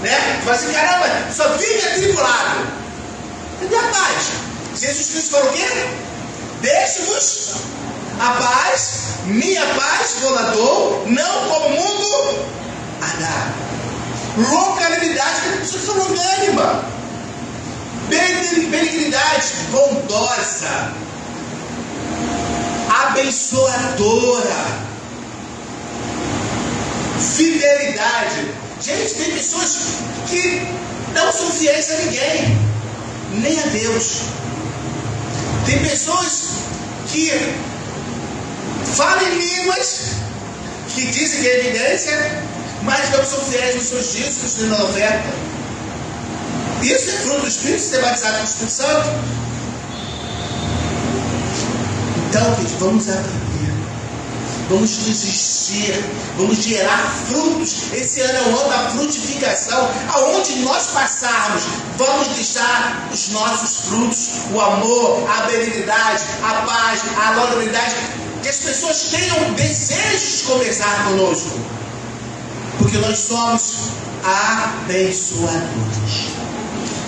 Speaker 5: Né? Fala assim, caramba, só vive atribulado. Cadê a paz? Jesus Cristo falou o quê? Deixe-vos a paz, minha paz vou lá dou, não como o mundo a dar. Longanimidade, que as pessoas são longânima. Benignidade, bondosa, abençoadora, fidelidade. Gente, tem pessoas que não são fiéis a ninguém, nem a Deus. Tem pessoas que falam em línguas, que dizem que é evidência, mas não são fiéis nos seus dízimos e na oferta. Isso é fruto do Espírito, ser batizado com o Espírito Santo. Então, gente, vamos aprender. Vamos desistir, vamos gerar frutos. Esse ano é o ano da frutificação. Aonde nós passarmos, vamos deixar os nossos frutos, o amor, a benignidade, a paz, a longanimidade. Que as pessoas tenham desejo de conversar conosco, porque nós somos abençoadores.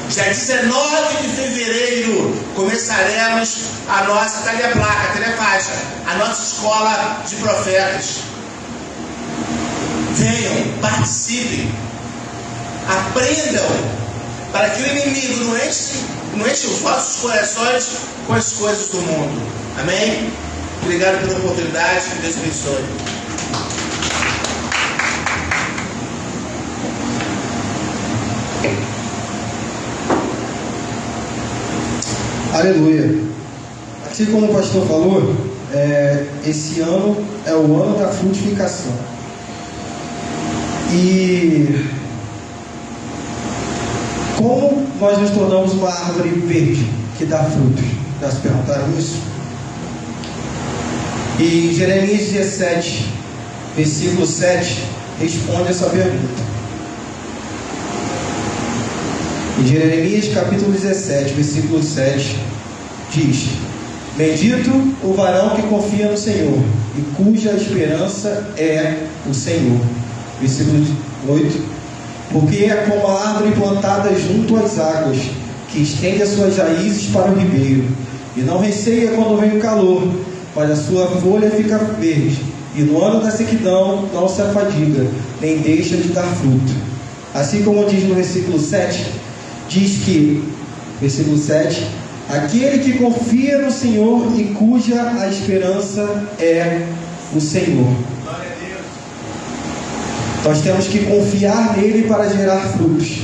Speaker 5: Dia 19 de fevereiro começaremos a nossa, está ali a placa, está ali a faixa, a nossa escola de profetas. Venham, participem, aprendam, para que o inimigo não enche os vossos corações com as coisas do mundo. Amém? Obrigado pela oportunidade, que Deus abençoe.
Speaker 2: Aleluia. Assim como o pastor falou, esse ano é o ano da frutificação. E como nós nos tornamos uma árvore verde que dá frutos? Já se perguntaram isso? E Jeremias 17, versículo 7, responde essa pergunta. Em Jeremias capítulo 17, versículo 7, diz: bendito o varão que confia no Senhor e cuja esperança é o Senhor. Versículo 8: porque é como a árvore plantada junto às águas, que estende as suas raízes para o ribeiro, e não receia quando vem o calor, mas a sua folha fica verde, e no ano da sequidão não se afadiga, nem deixa de dar fruto. Assim como diz no versículo 7, diz que, versículo 7, aquele que confia no Senhor e cuja a esperança é o Senhor. Nós temos que confiar nele para gerar frutos.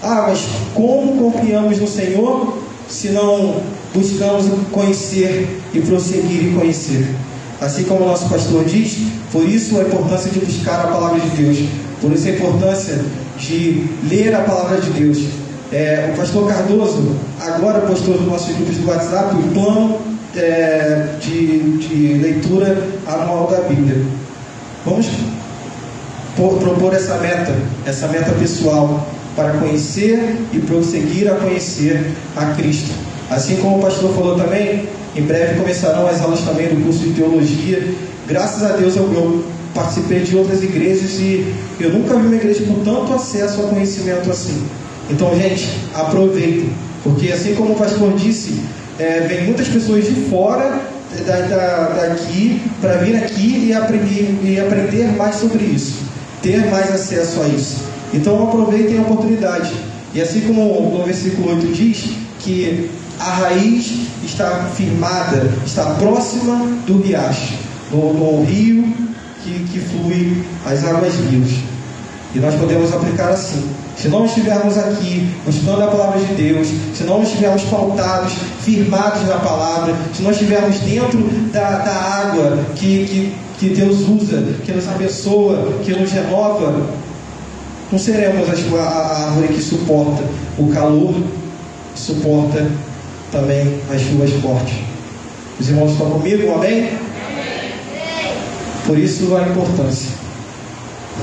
Speaker 2: Mas como confiamos no Senhor se não buscamos conhecer e prosseguir em conhecer? Assim como o nosso pastor diz, por isso a importância de buscar a palavra de Deus, por isso a importância de ler a palavra de Deus. O pastor Cardoso agora postou nos nossos grupos do WhatsApp o plano de leitura anual da Bíblia. Vamos propor essa meta pessoal, para conhecer e prosseguir a conhecer a Cristo. Assim como o pastor falou também, em breve começarão as aulas também do curso de teologia. Graças a Deus eu participei de outras igrejas e eu nunca vi uma igreja com tanto acesso a conhecimento assim. Então, gente, aproveitem, porque assim como o pastor disse, vem muitas pessoas de fora daqui para vir aqui e aprender mais sobre isso, ter mais acesso a isso. Então aproveitem a oportunidade. E assim como no versículo 8 diz, que a raiz está firmada, está próxima do riacho, no rio que flui as águas vivas. E nós podemos aplicar assim. Se não estivermos aqui estudando a palavra de Deus, se não estivermos pautados, firmados na palavra, se não estivermos dentro da água que Deus usa, que nos abençoa, que nos renova, não seremos a árvore que suporta o calor, suporta também as chuvas fortes. Os irmãos estão comigo? Amém? Por isso a importância.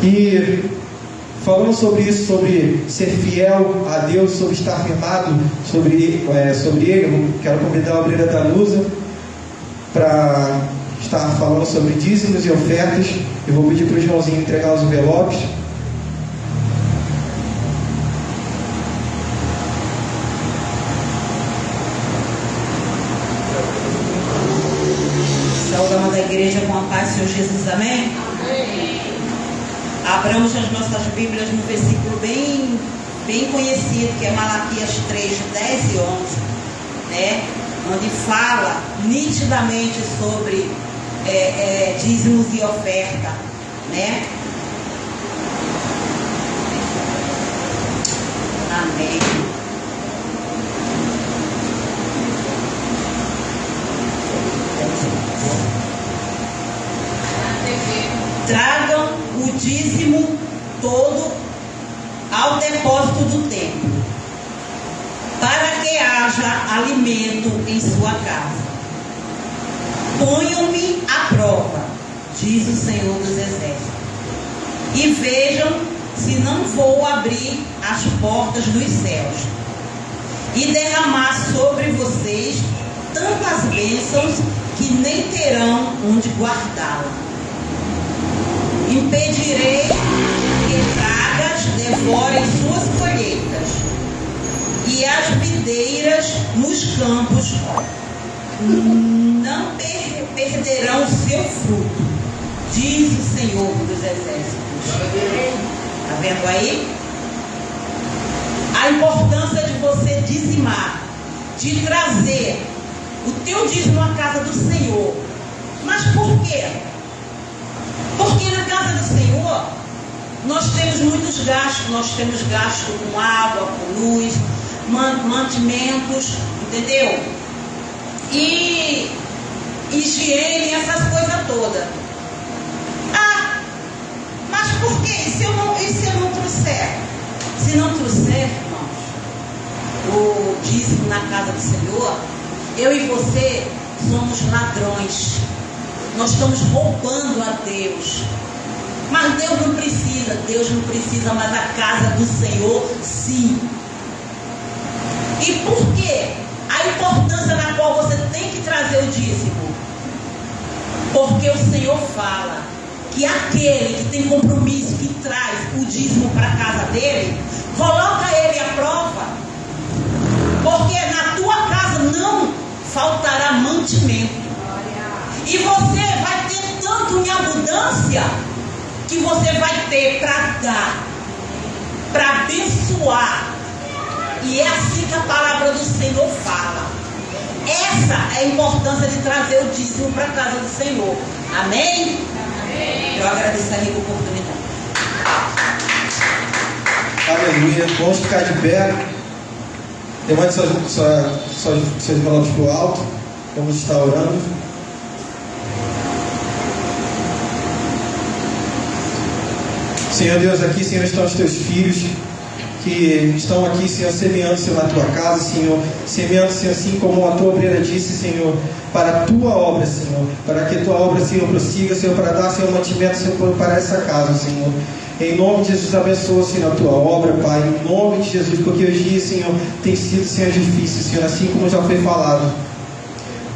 Speaker 2: E falando sobre isso, sobre ser fiel a Deus, sobre estar firmado sobre Ele, eu quero convidar a obreira da Lusa para estar falando sobre dízimos e ofertas. Eu vou pedir para o irmãozinho entregar os envelopes.
Speaker 6: Saudamos a igreja com a paz do Senhor Jesus, amém? Abramos as nossas Bíblias no versículo bem conhecido, que é Malaquias 3, 10 e 11, né? Onde fala nitidamente sobre dízimos e oferta, né? Amém. Tragam o dízimo todo ao depósito do templo, para que haja alimento em sua casa. Ponham-me à prova, diz o Senhor dos Exércitos, e vejam se não vou abrir as portas dos céus e derramar sobre vocês tantas bênçãos que nem terão onde guardá-la. Impedirei que pragas devorem suas colheitas, e as videiras nos campos não perderão seu fruto, diz o Senhor dos Exércitos. Está vendo aí? A importância de você dizimar, de trazer o teu dízimo à casa do Senhor. Mas por quê? Porque na casa do Senhor nós temos muitos gastos. Nós temos gasto com água, com luz, mantimentos, entendeu? E higiene, essas coisas todas. Mas por quê? E se eu não trouxer? Se não trouxer, irmãos, o dízimo na casa do Senhor, eu e você somos ladrões. Nós estamos roubando a Deus. Mas Deus não precisa, mas a casa do Senhor, sim. E por quê? A importância na qual você tem que trazer o dízimo. Porque o Senhor fala que aquele que tem compromisso, que traz o dízimo para a casa dele, coloca ele à prova. Porque na tua casa não faltará mantimento. E você vai ter tanto em abundância que você vai ter para dar, para abençoar. E é assim que a palavra do Senhor fala. Essa é a importância de trazer o dízimo para a casa do Senhor. Amém? Amém. Eu agradeço a rica oportunidade.
Speaker 2: Aleluia. Vamos ficar de pé. Levante suas mãos para o alto. Vamos estar orando. Senhor Deus, aqui, Senhor, estão os teus filhos que estão aqui, Senhor, semeando, Senhor, na tua casa, Senhor, semeando, Senhor, assim como a tua obreira disse, Senhor, para a tua obra, Senhor, para que a tua obra, Senhor, prossiga, Senhor, para dar, Senhor, mantimento, Senhor, para essa casa, Senhor. Em nome de Jesus, abençoa, Senhor, a tua obra, Pai, em nome de Jesus, porque os dias, Senhor, tem sido, Senhor, difíceis, Senhor, assim como já foi falado.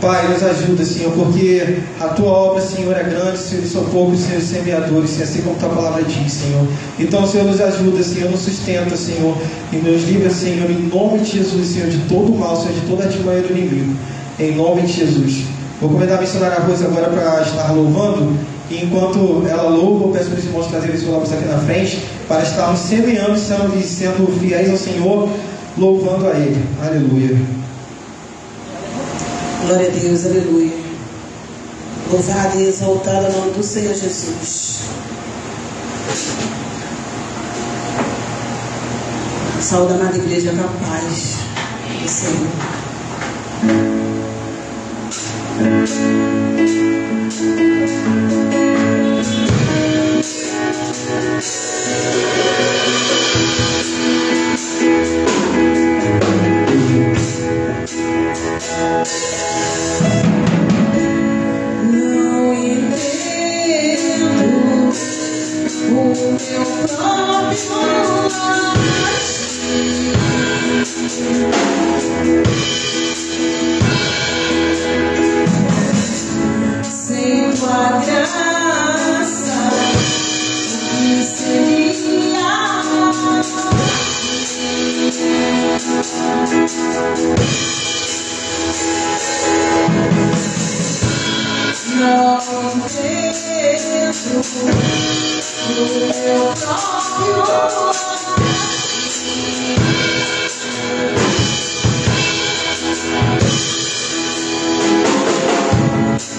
Speaker 2: Pai, nos ajuda, Senhor, porque a tua obra, Senhor, é grande, Senhor, e são poucos, Senhor, semeadores, Senhor, assim como a tua palavra diz, Senhor. Então, Senhor, nos ajuda, Senhor, nos sustenta, Senhor, e nos livra, Senhor, em nome de Jesus, Senhor, de todo o mal, Senhor, de toda a artimanha do inimigo, em nome de Jesus. Vou convidar a missionária Rosa agora para estar louvando, e enquanto ela louva, eu peço para os irmãos trazerem os lábios aqui na frente, para estarmos semeando e sendo fiéis ao Senhor, louvando a Ele. Aleluia.
Speaker 1: Glória a Deus, aleluia. Louvado e exaltado o nome do Senhor Jesus. Saúde a amada igreja com a paz do Senhor. Não entendo o meu próprio sem tua graça, o que seria? Não entendo o meu próprio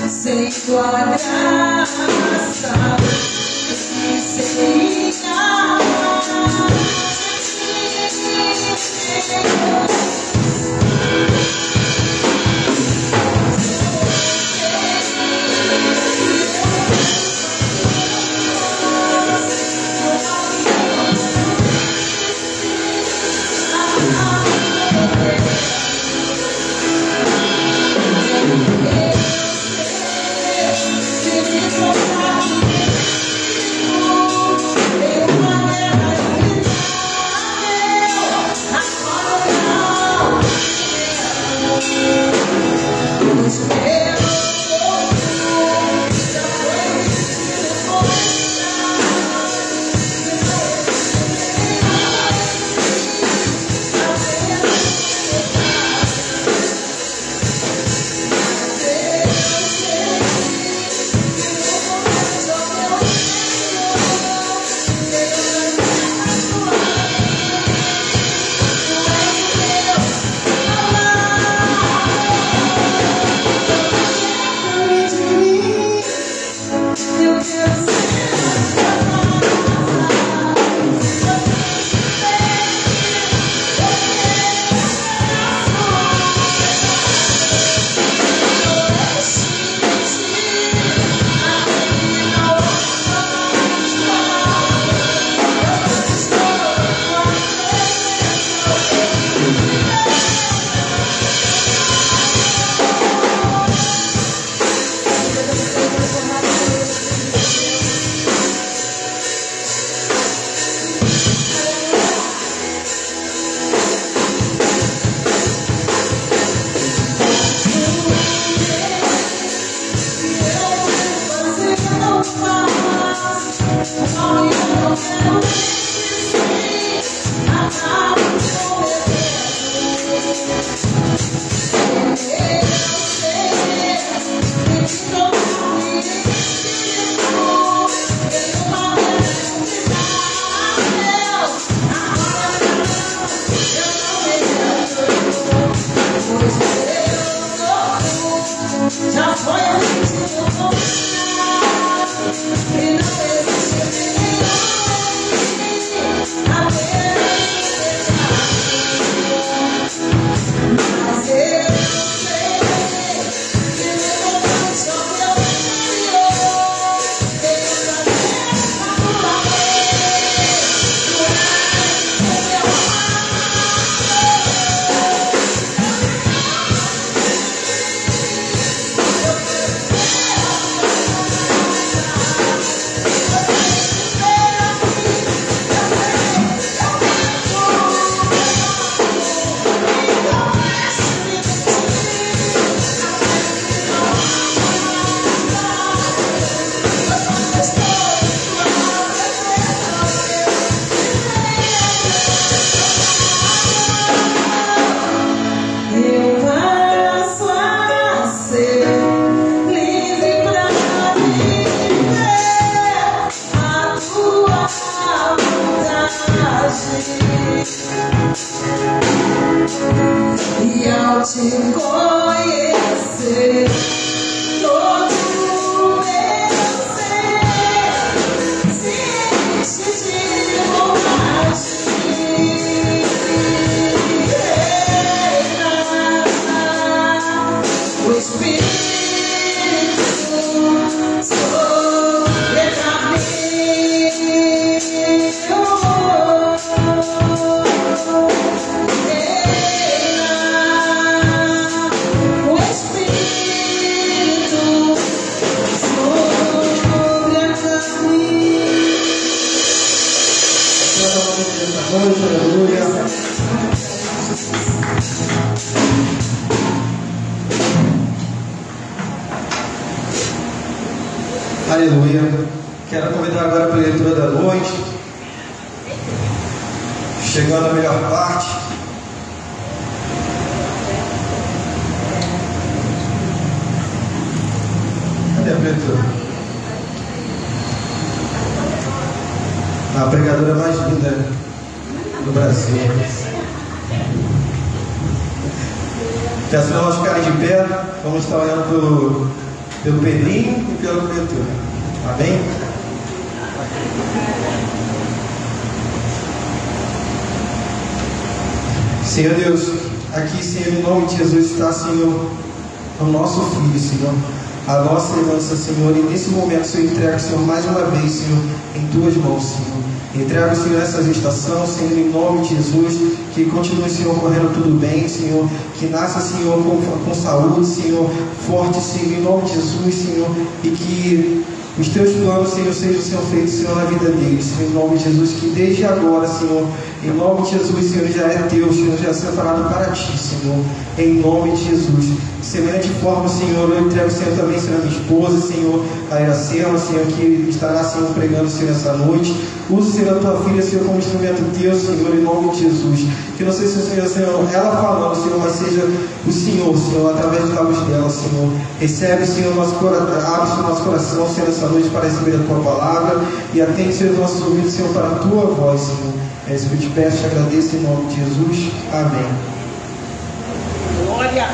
Speaker 1: sem tua graça, que seria?
Speaker 2: Aleluia. Quero convidar agora para a leitura da noite. Chegando à melhor parte. Cadê a leitura? A pregadora mais linda do Brasil. Peço para nós ficarem de pé. Vamos estar olhando pelo Pedrinho e pela cobertura. Amém? Senhor Deus, aqui, Senhor, em nome de Jesus está, Senhor, o nosso filho, Senhor, a nossa herança, Senhor, e nesse momento, Senhor, entrega, Senhor, mais uma vez, Senhor, em tuas mãos, Senhor. Entrega, Senhor, essa gestação, Senhor, em nome de Jesus, que continue, Senhor, correndo tudo bem, Senhor, que nasça, Senhor, com saúde, Senhor, forte, Senhor, em nome de Jesus, Senhor, e que os teus planos, Senhor, sejam feitos, Senhor, na vida deles, Senhor, em nome de Jesus, que desde agora, Senhor, em nome de Jesus, Senhor, já é teu, Senhor, já é separado para ti, Senhor, em nome de Jesus. De semelhante forma, Senhor, eu entrego, Senhor, também, Senhor, a minha esposa, Senhor, a Iracema, Senhor, que estará, Senhor, pregando, Senhor, essa noite. Usa, Senhor, a tua filha, Senhor, como instrumento teu, Senhor, em nome de Jesus. Que não seja, Senhor, ela falando, Senhor, mas seja o Senhor, Senhor, através dos lábios dela, Senhor. Recebe, Senhor, nosso coração, abre, Senhor, nosso coração, Senhor, essa noite para receber a tua palavra e atende, Senhor, nossos ouvidos, Senhor, para a tua voz, Senhor. É isso que eu te peço, te agradeço em nome de Jesus. Amém.
Speaker 3: Glória.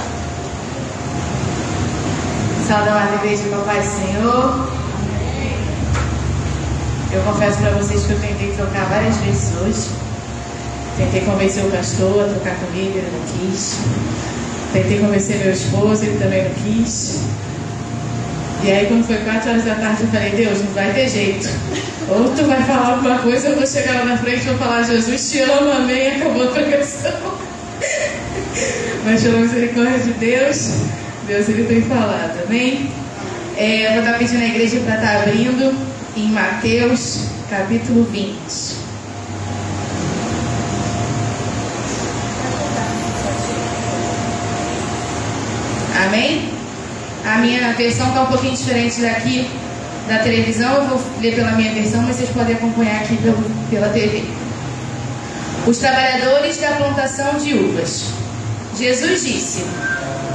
Speaker 7: Salve a igreja do meu Pai Senhor. Eu confesso para vocês que eu tentei trocar várias vezes hoje. Tentei convencer o pastor a trocar comigo, ele não quis. Tentei convencer meu esposo, ele também não quis. E aí quando foi 4 horas da tarde eu falei, Deus, não vai ter jeito. Ou tu vai falar alguma coisa, eu vou chegar lá na frente e vou falar, Jesus te ama, amém, acabou a pregação. Mas pela misericórdia de Deus, Deus ele tem falado, amém? Eu vou estar pedindo a igreja para estar abrindo em Mateus capítulo 20. Amém? A minha versão está um pouquinho diferente daqui da televisão. Eu vou ler pela minha versão, mas vocês podem acompanhar aqui pela TV. Os trabalhadores da plantação de uvas. Jesus disse: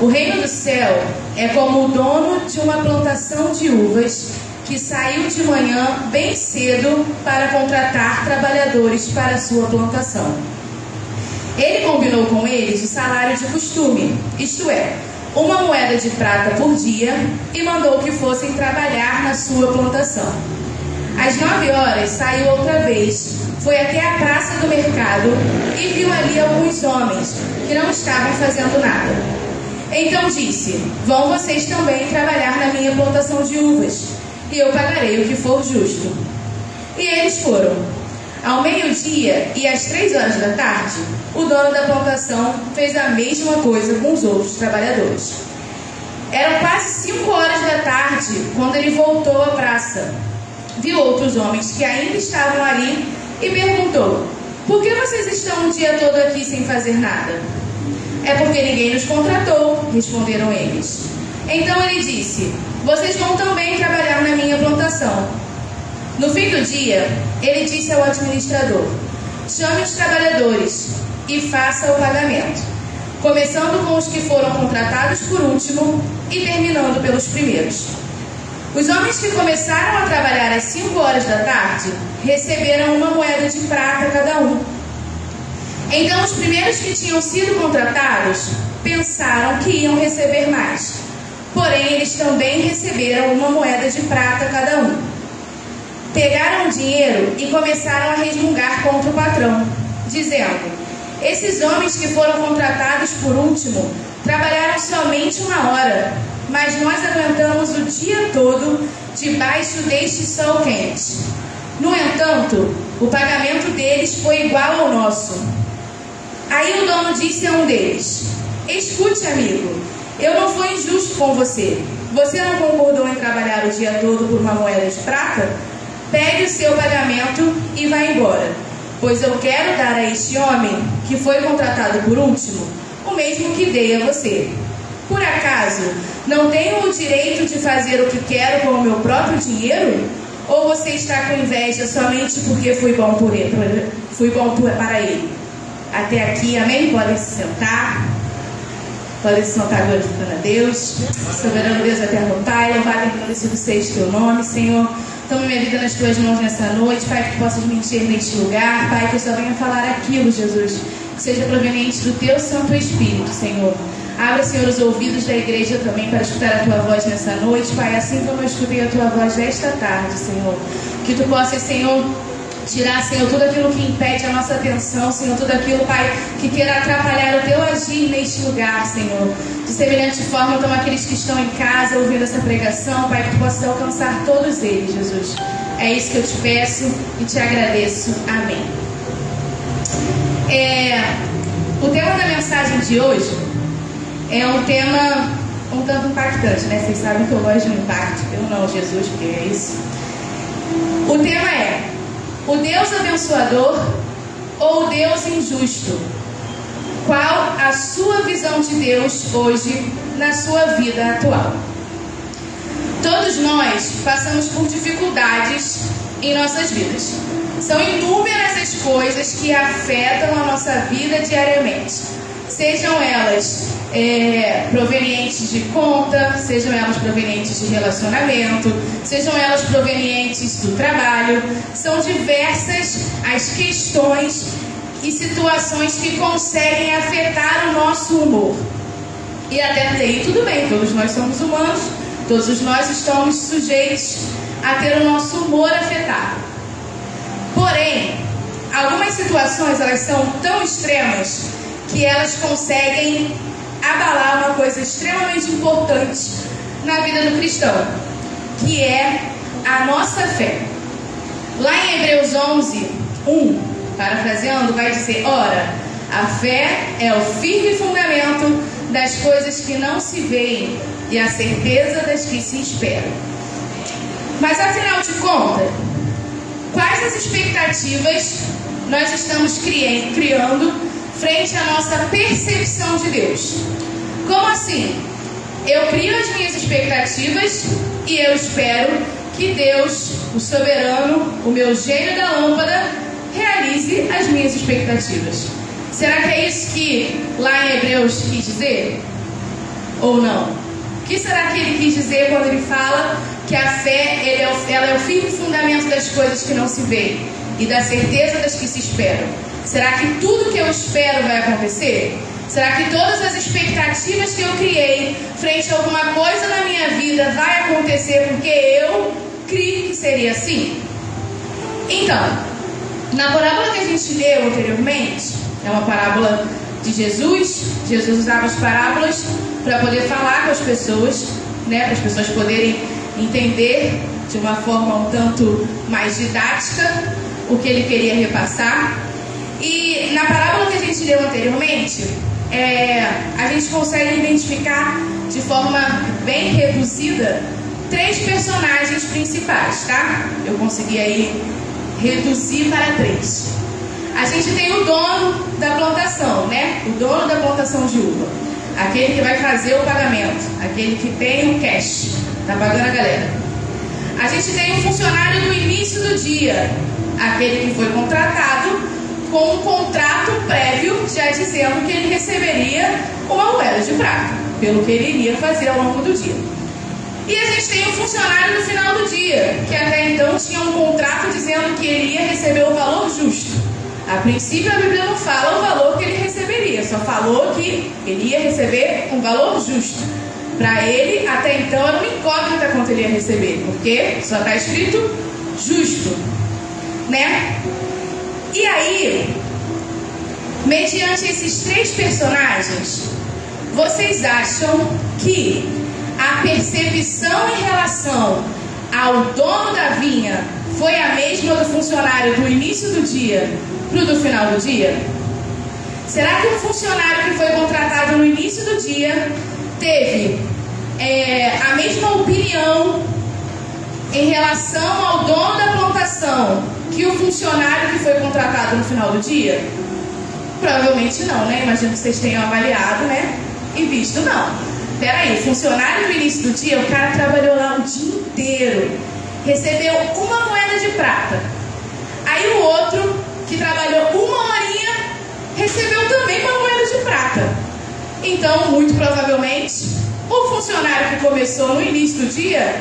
Speaker 7: o reino do céu é como o dono de uma plantação de uvas que saiu de manhã bem cedo para contratar trabalhadores para a sua plantação. Ele combinou com eles o salário de costume, isto é, 1 moeda de prata por dia e mandou que fossem trabalhar na sua plantação. Às 9 horas saiu outra vez, foi até a praça do mercado e viu ali alguns homens que não estavam fazendo nada. Então disse: vão vocês também trabalhar na minha plantação de uvas, e eu pagarei o que for justo. E eles foram. Ao meio-dia e às 3 horas da tarde, o dono da plantação fez a mesma coisa com os outros trabalhadores. Eram quase 5 horas da tarde quando ele voltou à praça. Viu outros homens que ainda estavam ali e perguntou: por que vocês estão o dia todo aqui sem fazer nada? É porque ninguém nos contratou, responderam eles. Então ele disse: vocês vão também trabalhar na minha plantação. No fim do dia, ele disse ao administrador: chame os trabalhadores e faça o pagamento, começando com os que foram contratados por último e terminando pelos primeiros. Os homens que começaram a trabalhar às 5 horas da tarde receberam 1 moeda de prata cada um. Então os primeiros que tinham sido contratados pensaram que iam receber mais. Porém, eles também receberam 1 moeda de prata cada um. Pegaram o dinheiro e começaram a resmungar contra o patrão, dizendo: esses homens que foram contratados por último trabalharam somente 1 hora, mas nós aguentamos o dia todo debaixo deste sol quente. No entanto, o pagamento deles foi igual ao nosso. Aí o dono disse a um deles: escute, amigo, eu não fui injusto com você. Você não concordou em trabalhar o dia todo por 1 moeda de prata? Pegue o seu pagamento e vá embora, pois eu quero dar a este homem, que foi contratado por último, o mesmo que dei a você. Por acaso, não tenho o direito de fazer o que quero com o meu próprio dinheiro? Ou você está com inveja somente porque fui bom para ele? Até aqui, amém? Podem se sentar. Podem se sentar glorificando a Deus. Soberano Deus eterno Pai, louvado e agradecido seja o teu nome, Senhor. Toma minha vida nas tuas mãos nessa noite, Pai, que possas me encher neste lugar, Pai, que eu só venha falar aquilo, Jesus, que seja proveniente do teu Santo Espírito, Senhor. Abra, Senhor, os ouvidos da igreja também para escutar a tua voz nessa noite, Pai, assim como eu escutei a tua voz desta tarde, Senhor. Que tu possas, Senhor, tirar, Senhor, tudo aquilo que impede a nossa atenção, Senhor, tudo aquilo, Pai, que queira atrapalhar o teu agir neste lugar, Senhor. De semelhante forma, toma aqueles que estão em casa ouvindo essa pregação, Pai, que tu possas alcançar todos eles, Jesus. É isso que eu te peço e te agradeço. Amém. O tema da mensagem de hoje é um tema um tanto impactante, né? Vocês sabem que eu gosto de um impacto. Eu não, Jesus, porque é isso. O tema é: o Deus abençoador ou o Deus injusto? Qual a sua visão de Deus hoje na sua vida atual? Todos nós passamos por dificuldades em nossas vidas. São inúmeras as coisas que afetam a nossa vida diariamente. Sejam elas provenientes de conta, sejam elas provenientes de relacionamento, sejam elas provenientes do trabalho. São diversas as questões e situações que conseguem afetar o nosso humor. E até aí tudo bem, todos nós somos humanos, todos nós estamos sujeitos a ter o nosso humor afetado. Porém, algumas situações elas são tão extremas que elas conseguem abalar uma coisa extremamente importante na vida do cristão, que é a nossa fé. Lá em Hebreus 11, 1, parafraseando, vai dizer: ora, a fé é o firme fundamento das coisas que não se veem e a certeza das que se esperam. Mas afinal de contas, quais as expectativas nós estamos criando frente à nossa percepção de Deus? Como assim? Eu crio as minhas expectativas e eu espero que Deus, o soberano, o meu gênio da lâmpada, realize as minhas expectativas. Será que é isso que lá em Hebreus quis dizer? Ou não? O que será que ele quis dizer quando ele fala que a fé ela é o firme fundamento das coisas que não se veem e da certeza das que se esperam? Será que tudo que eu espero vai acontecer? Será que todas as expectativas que eu criei frente a alguma coisa na minha vida vai acontecer porque eu criei que seria assim? Então, na parábola que a gente leu anteriormente, é uma parábola de Jesus. Jesus usava as parábolas para poder falar com as pessoas, né, para as pessoas poderem entender de uma forma um tanto mais didática o que ele queria repassar. E na parábola que a gente leu anteriormente, a gente consegue identificar de forma bem reduzida 3 personagens principais, tá? Eu consegui aí reduzir para 3. A gente tem o dono da plantação, né? O dono da plantação de uva, aquele que vai fazer o pagamento, aquele que tem o cash, tá pagando a galera. A gente tem o funcionário do início do dia, aquele que foi contratado com um contrato prévio já dizendo que ele receberia uma moeda de prata pelo que ele iria fazer ao longo do dia. E a gente tem o funcionário no final do dia, que até então tinha um contrato dizendo que ele ia receber o valor justo. A princípio a Bíblia não fala o valor que ele receberia, só falou que ele ia receber um valor justo. Para ele, até então, era uma incógnita quanto ele ia receber, porque só está escrito justo, né? E aí, mediante esses 3 personagens, vocês acham que a percepção em relação ao dono da vinha foi a mesma do funcionário do início do dia para o do final do dia? Será que o funcionário que foi contratado no início do dia teve a mesma opinião em relação ao dono da plantação que o funcionário que foi contratado no final do dia? Provavelmente não, né? Imagino que vocês tenham avaliado, né? E visto, não. Peraí, o funcionário do início do dia, o cara trabalhou lá o dia inteiro, recebeu uma moeda de prata. Aí o outro, que trabalhou uma horinha, recebeu também uma moeda de prata. Então, muito provavelmente, o funcionário que começou no início do dia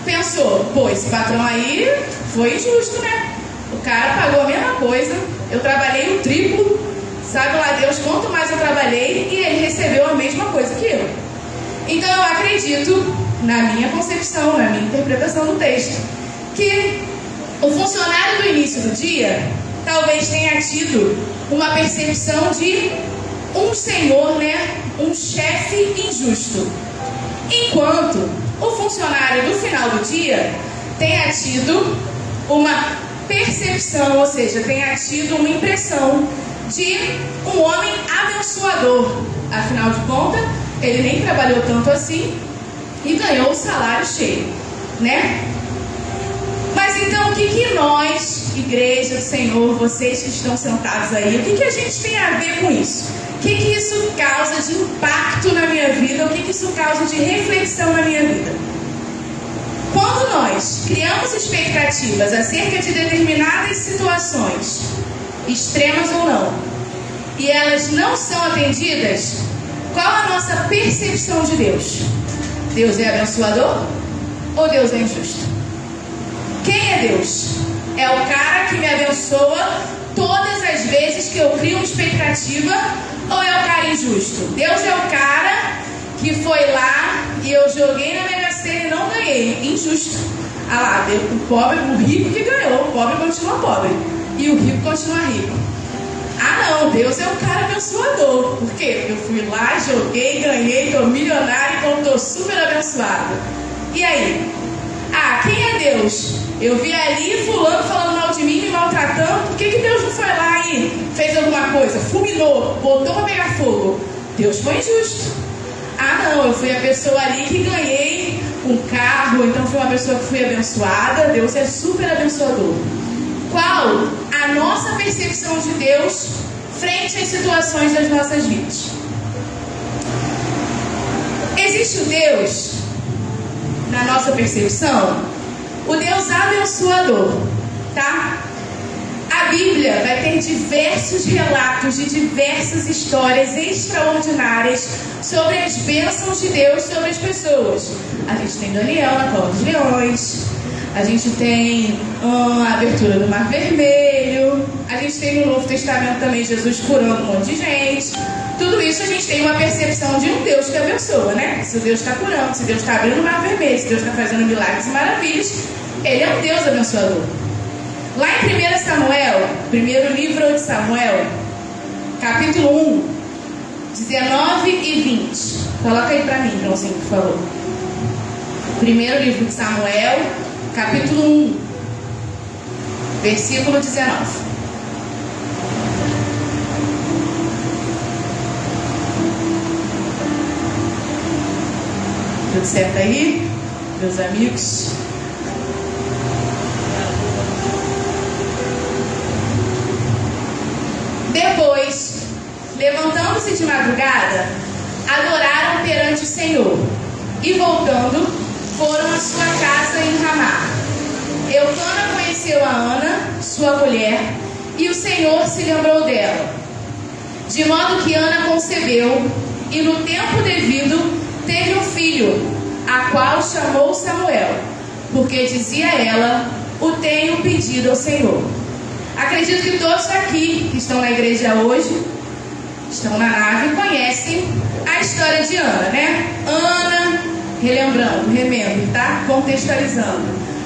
Speaker 7: pensou: pô, esse patrão aí foi injusto, né? O cara pagou a mesma coisa, eu trabalhei o triplo, sabe lá Deus quanto mais eu trabalhei, e ele recebeu a mesma coisa que eu. Então eu acredito, na minha concepção, na minha interpretação do texto, que o funcionário do início do dia talvez tenha tido uma percepção de um senhor, né, um chefe injusto, enquanto o funcionário do final do dia tenha tido uma percepção, ou seja, tenha tido uma impressão de um homem abençoador. Afinal de contas, ele nem trabalhou tanto assim e ganhou o salário cheio, né? Mas então, o que nós, igreja do Senhor, vocês que estão sentados aí, o que a gente tem a ver com isso? O que isso causa de impacto na minha vida? O que isso causa de reflexão na minha vida? Quando nós criamos expectativas acerca de determinadas situações, extremas ou não, e elas não são atendidas, qual a nossa percepção de Deus? Deus é abençoador ou Deus é injusto? Quem é Deus? É o cara que me abençoa todas as vezes que eu crio uma expectativa, ou é o cara injusto? Deus é o cara que foi lá e eu joguei na Mega Sena e não ganhei. Injusto. Ah lá, o pobre, o rico que ganhou, o pobre continua pobre e o rico continua rico. Ah não, Deus é um cara abençoador. Por quê? Porque eu fui lá, joguei, ganhei, estou milionário, então estou super abençoado. E aí? Ah, quem é Deus? Eu vi ali fulano falando mal de mim, me maltratando. Por que Deus não foi lá e fez alguma coisa? Fulminou, botou para pegar fogo. Deus foi injusto. Ah não, eu fui a pessoa ali que ganhei um carro, então fui uma pessoa que fui abençoada. Deus é super abençoador. Qual a nossa percepção de Deus frente às situações das nossas vidas? Existe o Deus, na nossa percepção, o Deus abençoador, tá? A Bíblia vai ter diversos relatos de diversas histórias extraordinárias sobre as bênçãos de Deus sobre as pessoas. A gente tem Daniel na cova dos leões, A gente tem a abertura do Mar Vermelho. A gente tem no Novo Testamento também Jesus curando um monte de gente. Tudo isso a gente tem uma percepção de um Deus que abençoa, né? Se Deus está curando, se Deus está abrindo o Mar Vermelho, se Deus está fazendo milagres e maravilhas, Ele é um Deus abençoador. Lá em 1 Samuel, primeiro livro de Samuel, capítulo 1, 19 e 20. Coloca aí para mim, Joãozinho, por favor. Primeiro livro de Samuel, capítulo 1, versículo 19. Tudo certo aí, meus amigos? Depois, levantando-se de madrugada, adoraram perante o Senhor, e voltando, foram à sua casa em Ramá. Eucana conheceu a Ana, sua mulher, e o Senhor se lembrou dela. De modo que Ana concebeu, e no tempo devido teve um filho, a qual chamou Samuel, porque dizia ela: o tenho pedido ao Senhor. Acredito que todos aqui que estão na igreja hoje, estão na nave, conhecem a história de Ana, né? Ana, remembro, tá? Contextualizando.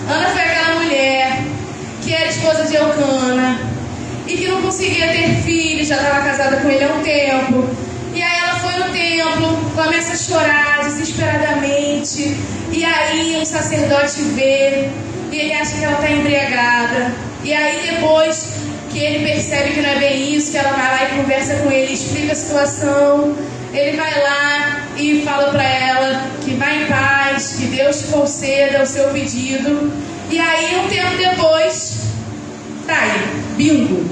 Speaker 7: Ana foi aquela mulher que era esposa de Eucana e que não conseguia ter filhos, já estava casada com ele há um tempo. E aí ela foi no templo, começa a chorar desesperadamente. E aí um sacerdote vê e ele acha que ela está embriagada. E aí depois que ele percebe que não é bem isso, que ela vai lá e conversa com ele, explica a situação. Ele vai lá e fala para ela que vai em paz, que Deus te conceda o seu pedido. E aí um tempo depois, tá aí, bingo,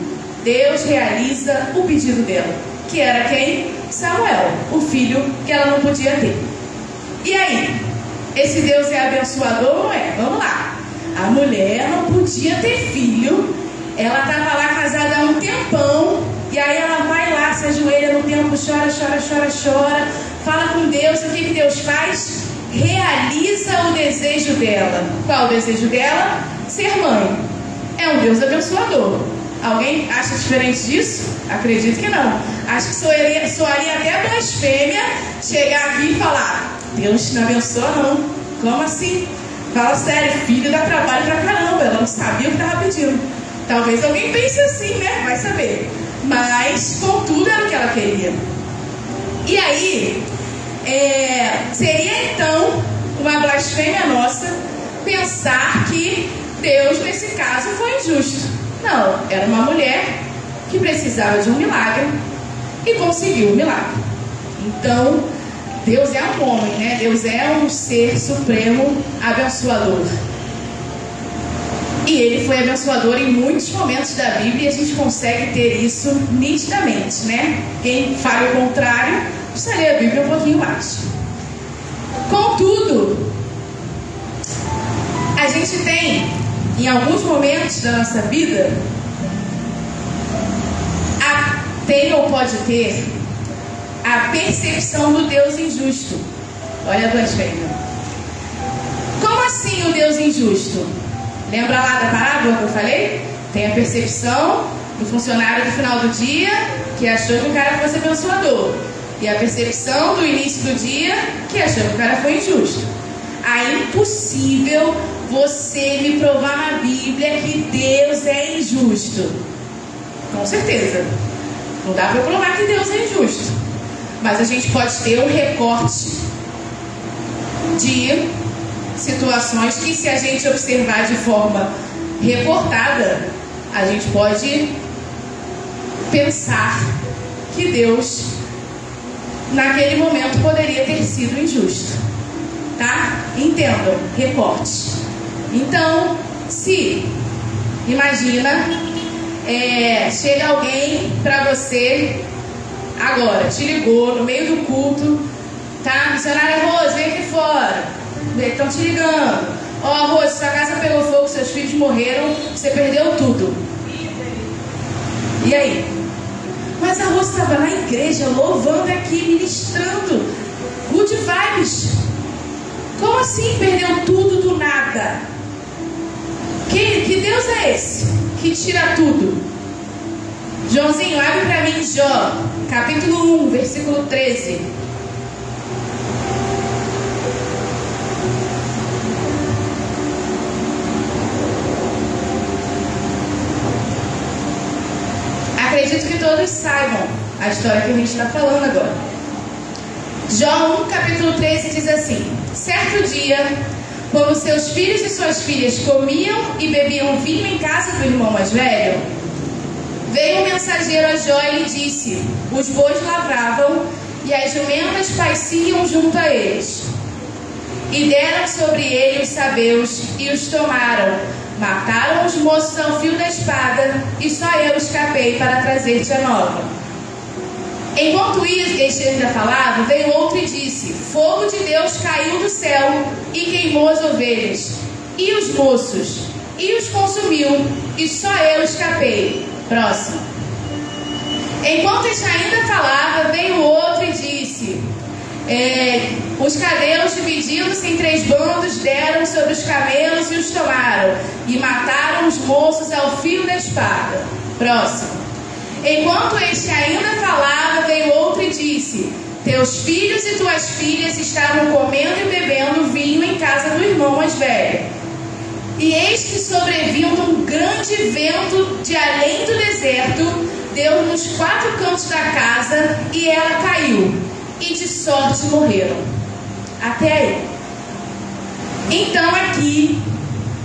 Speaker 7: Deus realiza o pedido dela, que era quem? Samuel, o filho que ela não podia ter. E aí, esse Deus é abençoador ou não é? Vamos lá. A mulher não podia ter filho, ela estava lá casada há um tempão, e aí ela vai lá, se ajoelha no templo, chora, fala com Deus. E o que Deus faz? Realiza o desejo dela. Qual o desejo dela? Ser mãe. É um Deus abençoador. Alguém acha diferente disso? Acredito que não. Acho que soaria até blasfêmia chegar aqui e falar: Deus não abençoa não. Como assim? Fala sério, filho dá trabalho pra caramba. Ela não sabia o que estava pedindo. Talvez alguém pense assim, né? Vai saber. Mas, contudo, era o que ela queria. E aí, seria então uma blasfêmia nossa pensar que Deus, nesse caso, foi injusto. Não, era uma mulher que precisava de um milagre e conseguiu o milagre. Então, Deus é um homem, né? Deus é um ser supremo abençoador. E ele foi abençoador em muitos momentos da Bíblia, e a gente consegue ter isso nitidamente, né? Quem fala o contrário, precisa ler a Bíblia um pouquinho mais. Contudo, a gente tem, em alguns momentos da nossa vida, tem ou pode ter a percepção do Deus injusto. Olha a blasfêmia. Como assim o Deus injusto? Lembra lá da parábola que eu falei? Tem a percepção do funcionário do final do dia que achou que o cara fosse abençoador, e a percepção do início do dia que achou que o cara foi injusto. É impossível você me provar na Bíblia que Deus é injusto. Com certeza. Não dá para provar que Deus é injusto. Mas a gente pode ter um recorte de situações que, se a gente observar de forma recortada, a gente pode pensar que Deus, naquele momento, poderia ter sido injusto. Tá? Entendam, recorte. Então, se, imagina, chega alguém para você agora, te ligou no meio do culto, tá? Missionária Rose, vem aqui fora. Estão te ligando. Ó, Rose, sua casa pegou fogo, seus filhos morreram, você perdeu tudo. E aí? Mas a Rose estava na igreja, louvando aqui, ministrando. Good vibes. Como assim perdeu tudo do nada? Deus é esse que tira tudo? Joãozinho, abre para mim Jó, capítulo 1, versículo 13. Acredito que todos saibam a história que a gente está falando agora. Jó 1, capítulo 13 diz assim: certo dia, quando seus filhos e suas filhas comiam e bebiam vinho em casa do irmão mais velho, veio um mensageiro a Jó e lhe disse: os bois lavravam e as jumentas pasciam junto a eles. E deram sobre ele os sabeus e os tomaram. Mataram os moços ao fio da espada, e só eu escapei para trazer-te a nova. Enquanto este ainda falava, veio outro e disse: fogo de Deus caiu do céu e queimou as ovelhas e os moços, e os consumiu, e só eu escapei. Próximo. Enquanto este ainda falava, veio outro e disse: os camelos, divididos em 3 bandos, deram sobre os camelos e os tomaram, e mataram os moços ao fio da espada. Próximo. Enquanto este ainda falava, veio outro e disse: teus filhos e tuas filhas estavam comendo e bebendo vinho em casa do irmão mais velho. E eis que sobrevindo um grande vento de além do deserto, deu nos 4 cantos da casa, e ela caiu, e de sorte morreram. Até aí. Então aqui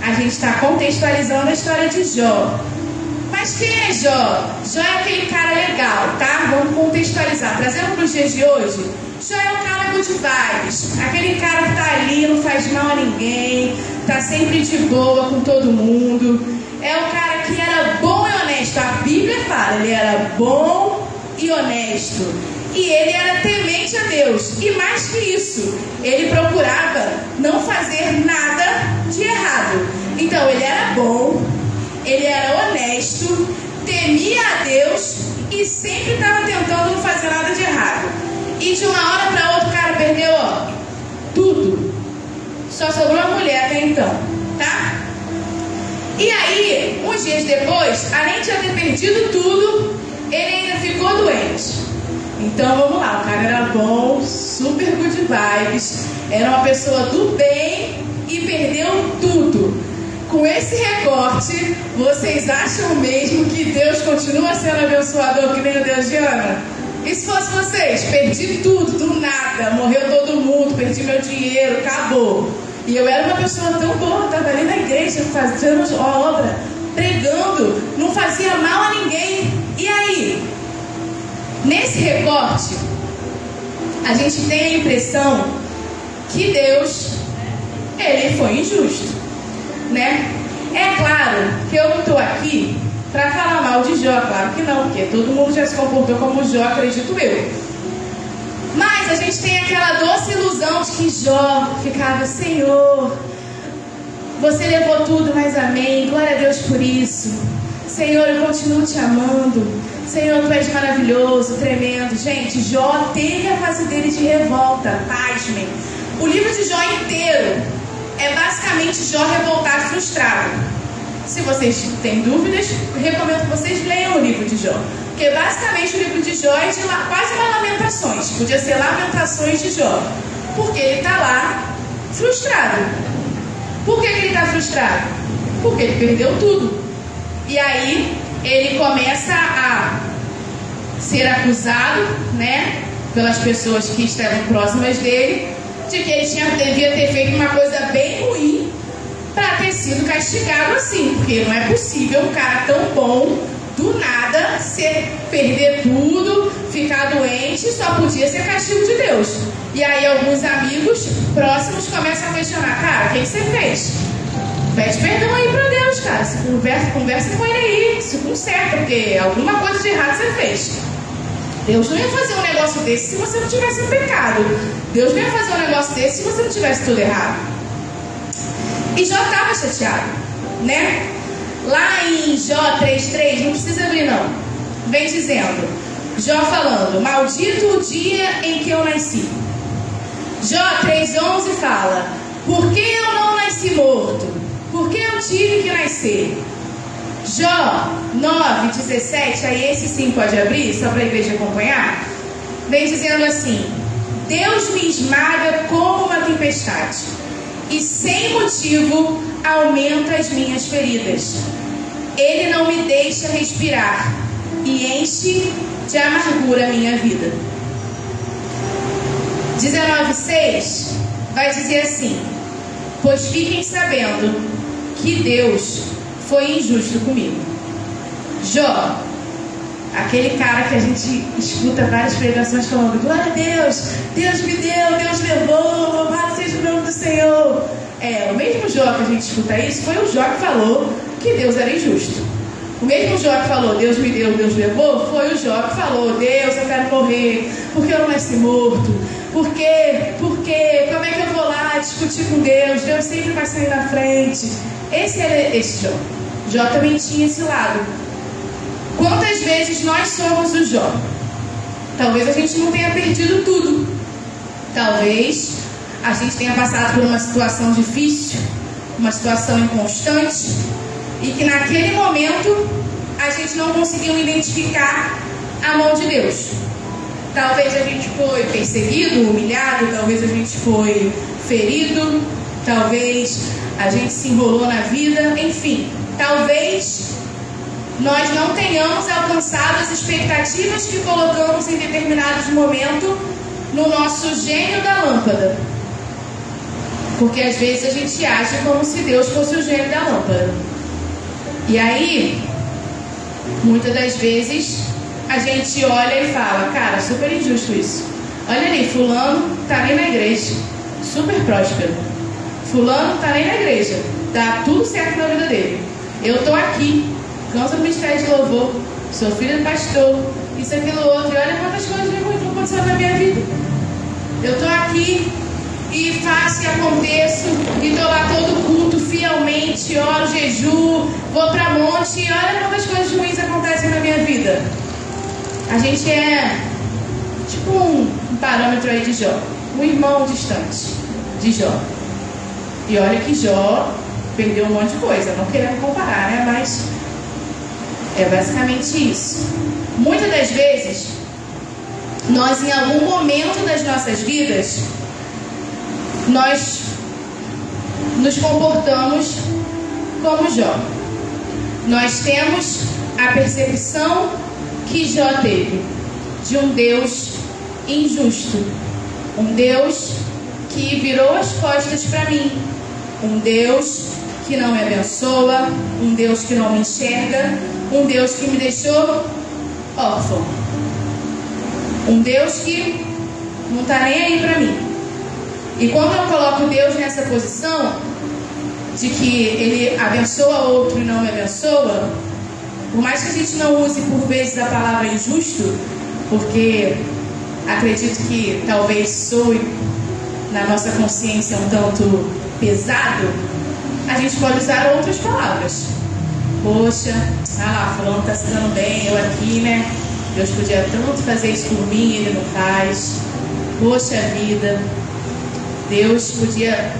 Speaker 7: a gente está contextualizando a história de Jó. Mas quem é Jó? Jó é aquele cara legal, tá? Vamos contextualizar. Trazendo para os dias de hoje, Jó é o cara good vibes. Aquele cara que tá ali, não faz mal a ninguém, tá sempre de boa com todo mundo. É o cara que era bom e honesto. A Bíblia fala, ele era bom e honesto. E ele era temente a Deus. E mais que isso, ele procurava não fazer nada de errado. Então ele era bom, ele era honesto, temia a Deus e sempre estava tentando não fazer nada de errado. E de uma hora para outra o cara perdeu, tudo. Só sobrou a mulher até então, tá? E aí, uns dias depois, além de já ter perdido tudo, ele ainda ficou doente. Então vamos lá, o cara era bom, super good vibes, era uma pessoa do bem e perdeu tudo. Com esse recorte, vocês acham mesmo que Deus continua sendo abençoador que nem o Deus de Ana? E se fosse vocês? Perdi tudo, do nada, morreu todo mundo, perdi meu dinheiro, acabou. E eu era uma pessoa tão boa, estava ali na igreja fazendo a obra, pregando, não fazia mal a ninguém. E aí? Nesse recorte, a gente tem a impressão que Deus, ele foi injusto, né? É claro que eu não estou aqui para falar mal de Jó, claro que não, porque todo mundo já se comportou como Jó, acredito eu. Mas a gente tem aquela doce ilusão de que Jó ficava: Senhor, você levou tudo, mas amém, glória a Deus por isso. Senhor, eu continuo te amando. Senhor, tu és maravilhoso, tremendo. Gente, Jó teve a fase dele de revolta, pasmem. O livro de Jó inteiro é basicamente Jó revoltado, frustrado. Se vocês têm dúvidas, eu recomendo que vocês leiam o livro de Jó. Porque basicamente o livro de Jó é de quase uma lamentações. Podia ser lamentações de Jó. Porque ele está lá frustrado. Por que ele está frustrado? Porque ele perdeu tudo. E aí ele começa a ser acusado, né, pelas pessoas que estavam próximas dele, de que ele devia ter feito uma coisa bem ruim para ter sido castigado assim, porque não é possível um cara tão bom, do nada, perder tudo, ficar doente, só podia ser castigo de Deus. E aí alguns amigos próximos começam a questionar: cara, o que você fez? Pede perdão aí pra Deus, cara. Se conversa com ele aí, se conserta, porque alguma coisa de errado você fez. Deus não ia fazer um negócio desse se você não tivesse um pecado. Deus não ia fazer um negócio desse se você não tivesse tudo errado. E Jó estava chateado, né? Lá em Jó 3:3, não precisa abrir não, vem dizendo, Jó falando: maldito o dia em que eu nasci. Jó 3:11 fala: por que eu não nasci morto? Por que eu tive que nascer? Jó 9:17, aí esse sim pode abrir, só para a igreja acompanhar. Vem dizendo assim: Deus me esmaga como uma tempestade, e sem motivo aumenta as minhas feridas. Ele não me deixa respirar e enche de amargura a minha vida. 19:6 vai dizer assim: pois fiquem sabendo que Deus foi injusto comigo. Jó, aquele cara que a gente escuta várias pregações falando: glória a Deus, Deus me deu, Deus levou, louvado seja o nome do Senhor. O mesmo Jó que a gente escuta isso, foi o Jó que falou que Deus era injusto. O mesmo Jó que falou: Deus me deu, Deus levou, foi o Jó que falou: Deus, eu quero morrer, porque eu não nasci morto. Por quê? Como é que eu vou lá discutir com Deus? Deus sempre vai sair na frente. Esse era esse Jó. Jó também tinha esse lado. Quantas vezes nós somos o Jó? Talvez a gente não tenha perdido tudo. Talvez a gente tenha passado por uma situação difícil, uma situação inconstante, e que naquele momento a gente não conseguiu identificar a mão de Deus. Talvez a gente foi perseguido, humilhado, talvez a gente foi ferido, talvez a gente se enrolou na vida, enfim, talvez nós não tenhamos alcançado as expectativas que colocamos em determinados momentos no nosso gênio da lâmpada. Porque às vezes a gente age como se Deus fosse o gênio da lâmpada. E aí, muitas das vezes, a gente olha e fala: cara, super injusto isso. Olha ali, fulano tá nem na igreja, super próspero. Fulano tá nem na igreja, dá tudo certo na vida dele. Eu tô aqui, canso do ministério de louvor, sou filha do pastor, isso, aquilo, outro. E olha quantas coisas ruins vão acontecer na minha vida. Eu tô aqui e faço e aconteço, e tô lá todo culto fielmente, oro, jejuo, vou pra monte, e olha quantas coisas ruins acontecem na minha vida. A gente é tipo um parâmetro aí de Jó, um irmão distante de Jó. E olha que Jó perdeu um monte de coisa, não querendo comparar, né? Mas é basicamente isso. Muitas das vezes, nós em algum momento das nossas vidas, nós nos comportamos como Jó. Nós temos a percepção que Jó teve de um Deus injusto, um Deus que virou as costas para mim, um Deus que não me abençoa, um Deus que não me enxerga, um Deus que me deixou órfão, um Deus que não está nem aí para mim. E quando eu coloco Deus nessa posição de que Ele abençoa outro e não me abençoa, por mais que a gente não use por vezes a palavra injusto, porque acredito que talvez soe na nossa consciência um tanto pesado, a gente pode usar outras palavras. Poxa, lá, fulano está se dando bem, eu aqui, né? Deus podia tanto fazer isso por mim, Ele não faz. Poxa vida, Deus podia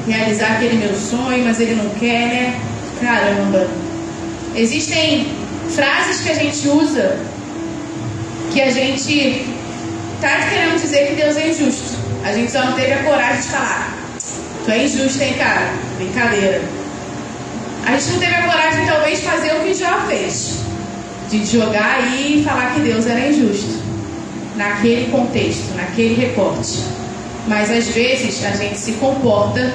Speaker 7: realizar aquele meu sonho, mas Ele não quer, né? Caramba. Existem frases que a gente usa que a gente está querendo dizer que Deus é injusto. A gente só não teve a coragem de falar: tu é injusto, hein, cara? Brincadeira. A gente não teve a coragem de talvez fazer o que Jó fez, de jogar aí e falar que Deus era injusto naquele contexto, naquele recorte. Mas às vezes a gente se comporta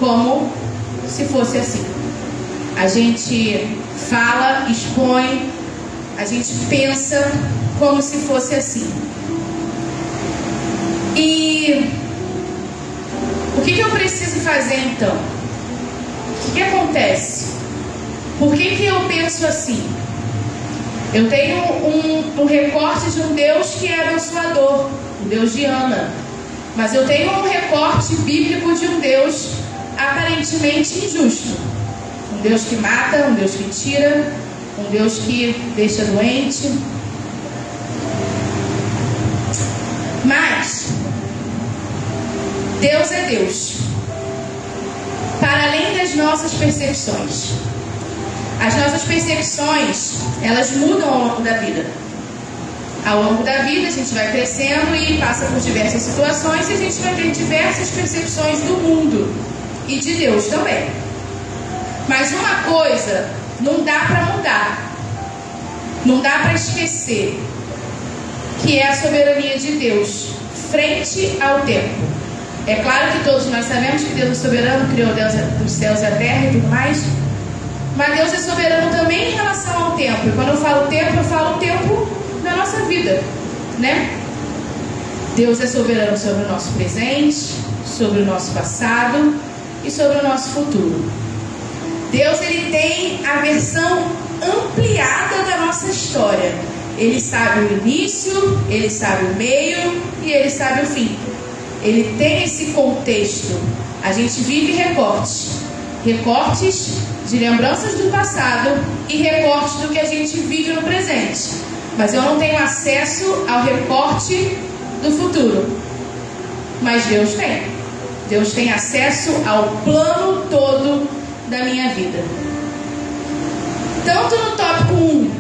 Speaker 7: como se fosse assim. A gente fala, expõe, a gente pensa como se fosse assim. E o que eu preciso fazer então? O que acontece? Por que eu penso assim? Eu tenho um recorte de um Deus que é abençoador, um Deus de Ana. Mas eu tenho um recorte bíblico de um Deus aparentemente injusto. Um Deus que mata, um Deus que tira, um Deus que deixa doente. Mas Deus é Deus, para além das nossas percepções. As nossas percepções, elas mudam ao longo da vida. Ao longo da vida, a gente vai crescendo e passa por diversas situações e a gente vai ter diversas percepções do mundo e de Deus também. Mas uma coisa não dá para mudar, não dá para esquecer, que é a soberania de Deus frente ao tempo. É claro que todos nós sabemos que Deus é soberano, criou os céus e a terra e tudo mais, mas Deus é soberano também em relação ao tempo. E quando eu falo tempo, eu falo o tempo da nossa vida, né? Deus é soberano sobre o nosso presente, sobre o nosso passado e sobre o nosso futuro. Deus, ele tem a versão ampliada da nossa história. Ele sabe o início, ele sabe o meio e ele sabe o fim. Ele tem esse contexto. A gente vive recortes de lembranças do passado e recortes do que a gente vive no presente. Mas eu não tenho acesso ao recorte do futuro. Mas Deus tem. Deus tem acesso ao plano todo da minha vida. Tanto no tópico 1,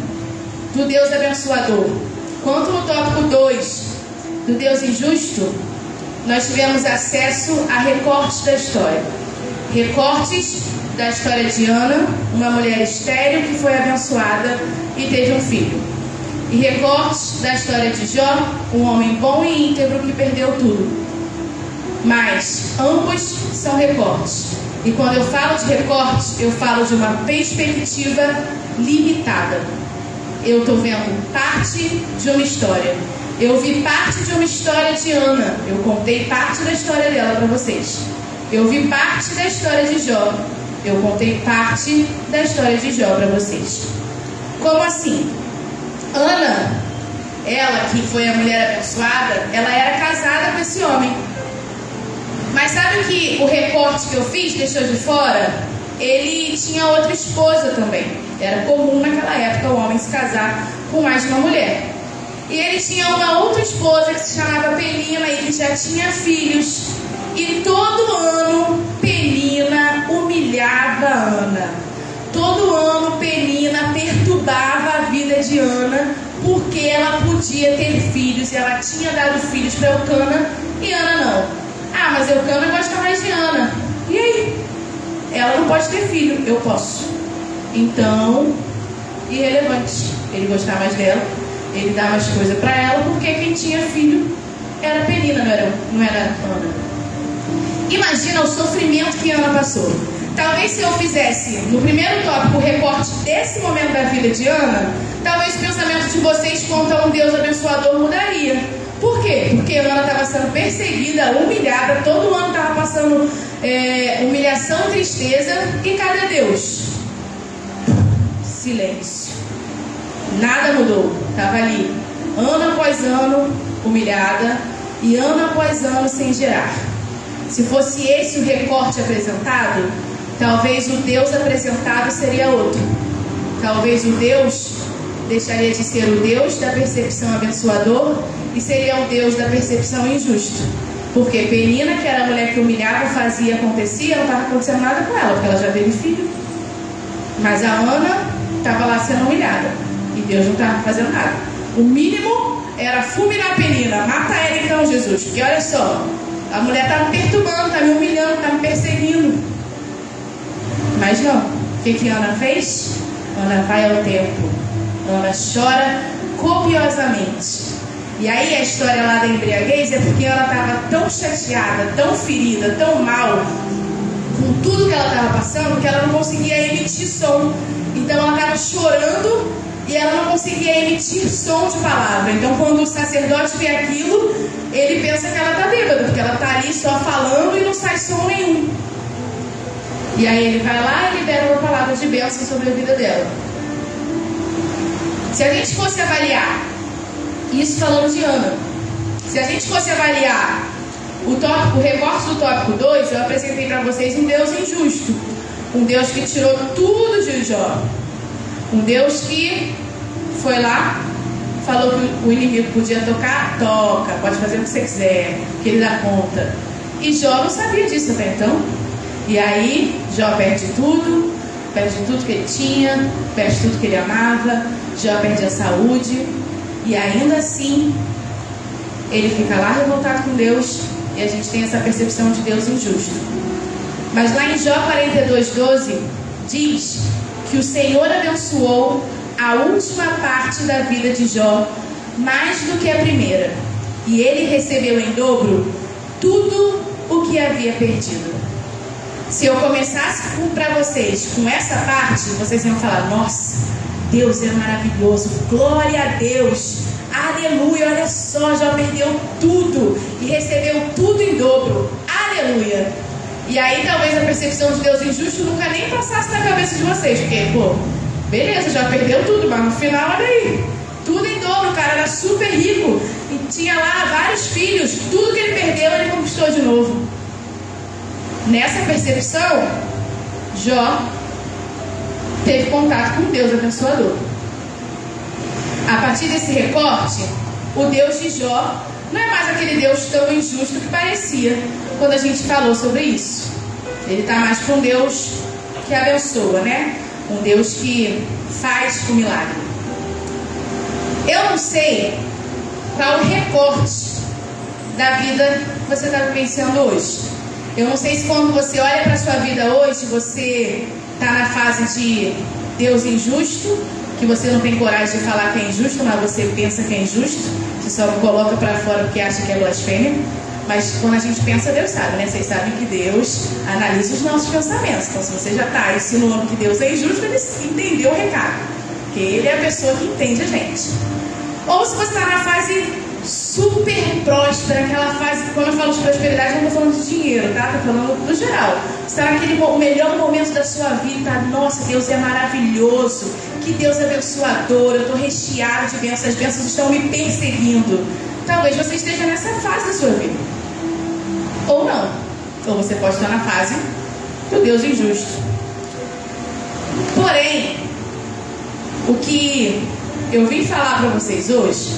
Speaker 7: do Deus abençoador, quanto no tópico 2, do Deus injusto, nós tivemos acesso a recortes da história. Recortes da história de Ana, uma mulher estéril que foi abençoada e teve um filho. E recortes da história de Jó, um homem bom e íntegro que perdeu tudo. Mas ambos são recortes. E quando eu falo de recortes, eu falo de uma perspectiva limitada. Eu estou vendo parte de uma história. Eu vi parte de uma história de Ana. Eu contei parte da história dela para vocês. Eu vi parte da história de Jó. Eu contei parte da história de Jó para vocês. Como assim? Ana, ela que foi a mulher abençoada, ela era casada com esse homem. Mas sabe que o recorte que eu fiz, deixou de fora? Ele tinha outra esposa também. Era comum naquela época o homem se casar com mais de uma mulher. E ele tinha uma outra esposa que se chamava Penina e que já tinha filhos. E todo ano Penina humilhava Ana. Todo ano Penina perturbava a vida de Ana, porque ela podia ter filhos e ela tinha dado filhos para Eucana e Ana não. Ah, mas Eucana gosta mais de Ana. E aí? Ela não pode ter filho, eu posso. Então, irrelevante. Ele gostar mais dela, ele dá mais coisa para ela, porque quem tinha filho era Penina, não era Ana. Imagina o sofrimento que Ana passou. Talvez se eu fizesse no primeiro tópico o recorte desse momento da vida de Ana, talvez o pensamento de vocês quanto a um Deus abençoador mudaria. Por quê? Porque Ana estava sendo perseguida, humilhada, todo ano estava passando humilhação e tristeza. E cadê Deus? Silêncio. Nada mudou. Estava ali, ano após ano, humilhada, e ano após ano sem gerar. Se fosse esse o recorte apresentado, talvez o Deus apresentado seria outro. Talvez o Deus deixaria de ser o Deus da percepção abençoador e seria o Deus da percepção injusto. Porque Penina, que era a mulher que humilhava, fazia, acontecia, não estava acontecendo nada com ela, porque ela já teve filho. Mas a Ana estava lá sendo humilhada e Deus não estava fazendo nada. O mínimo era fulminar a Penina. Mata ela então, Jesus, porque olha só, a mulher está me perturbando, está me humilhando, está me perseguindo. Mas não. O que Ana fez? Ana vai ao templo. Ana chora copiosamente. E aí a história lá da embriaguez é porque ela estava tão chateada, tão ferida, tão mal com tudo que ela estava passando, que ela não conseguia emitir som. Então ela estava chorando e ela não conseguia emitir som de palavra. Então quando o sacerdote vê aquilo, ele pensa que ela está bêbada, porque ela está ali só falando e não sai som nenhum. E aí ele vai lá e libera uma palavra de bênção sobre a vida dela. Se a gente fosse avaliar, isso falando de Ana, se a gente fosse avaliar o recorte do tópico 2, eu apresentei para vocês um Deus injusto, um Deus que tirou tudo de Jó, um Deus que foi lá, falou que o inimigo podia tocar, toca, pode fazer o que você quiser, que ele dá conta. E Jó não sabia disso até então. E aí Jó perde tudo, perde tudo que ele tinha, perde tudo que ele amava, Jó perde a saúde, e ainda assim ele fica lá revoltado com Deus, e a gente tem essa percepção de Deus injusto. Mas lá em Jó 42:12 diz que o Senhor abençoou a última parte da vida de Jó mais do que a primeira, e ele recebeu em dobro tudo o que havia perdido. Se eu começasse para vocês com essa parte, vocês iam falar: nossa, Deus é maravilhoso, glória a Deus, aleluia, olha só, Jó perdeu tudo e recebeu tudo em dobro, aleluia. E aí talvez a percepção de Deus injusto nunca nem passasse na cabeça de vocês, porque, pô, beleza, já perdeu tudo, mas no final, olha aí, tudo em dobro, o cara era super rico e tinha lá vários filhos, tudo que ele perdeu ele conquistou de novo. Nessa percepção, Jó teve contato com Deus abençoador. A partir desse recorte, o Deus de Jó não é mais aquele Deus tão injusto que parecia quando a gente falou sobre isso. Ele está mais para um Deus que abençoa, né? Um Deus que faz o milagre. Eu não sei qual o recorte da vida que você está vivenciando hoje. Eu não sei se quando você olha para a sua vida hoje, você está na fase de Deus injusto, que você não tem coragem de falar que é injusto, mas você pensa que é injusto, você só não coloca para fora porque acha que é blasfêmia. Mas quando a gente pensa, Deus sabe, né? Vocês sabem que Deus analisa os nossos pensamentos. Então, se você já está insinuando que Deus é injusto, ele entendeu o recado, porque Ele é a pessoa que entende a gente. Ou se você está na fase super próspera, aquela fase, quando eu falo de prosperidade, não estou falando de dinheiro, tá? Estou falando do geral. Você está naquele melhor momento da sua vida, nossa, Deus é maravilhoso, que Deus é abençoador, eu estou recheado de bênçãos, as bênçãos estão me perseguindo. Talvez você esteja nessa fase da sua vida. Ou não. Ou você pode estar na fase do Deus injusto. Porém, o que eu vim falar para vocês hoje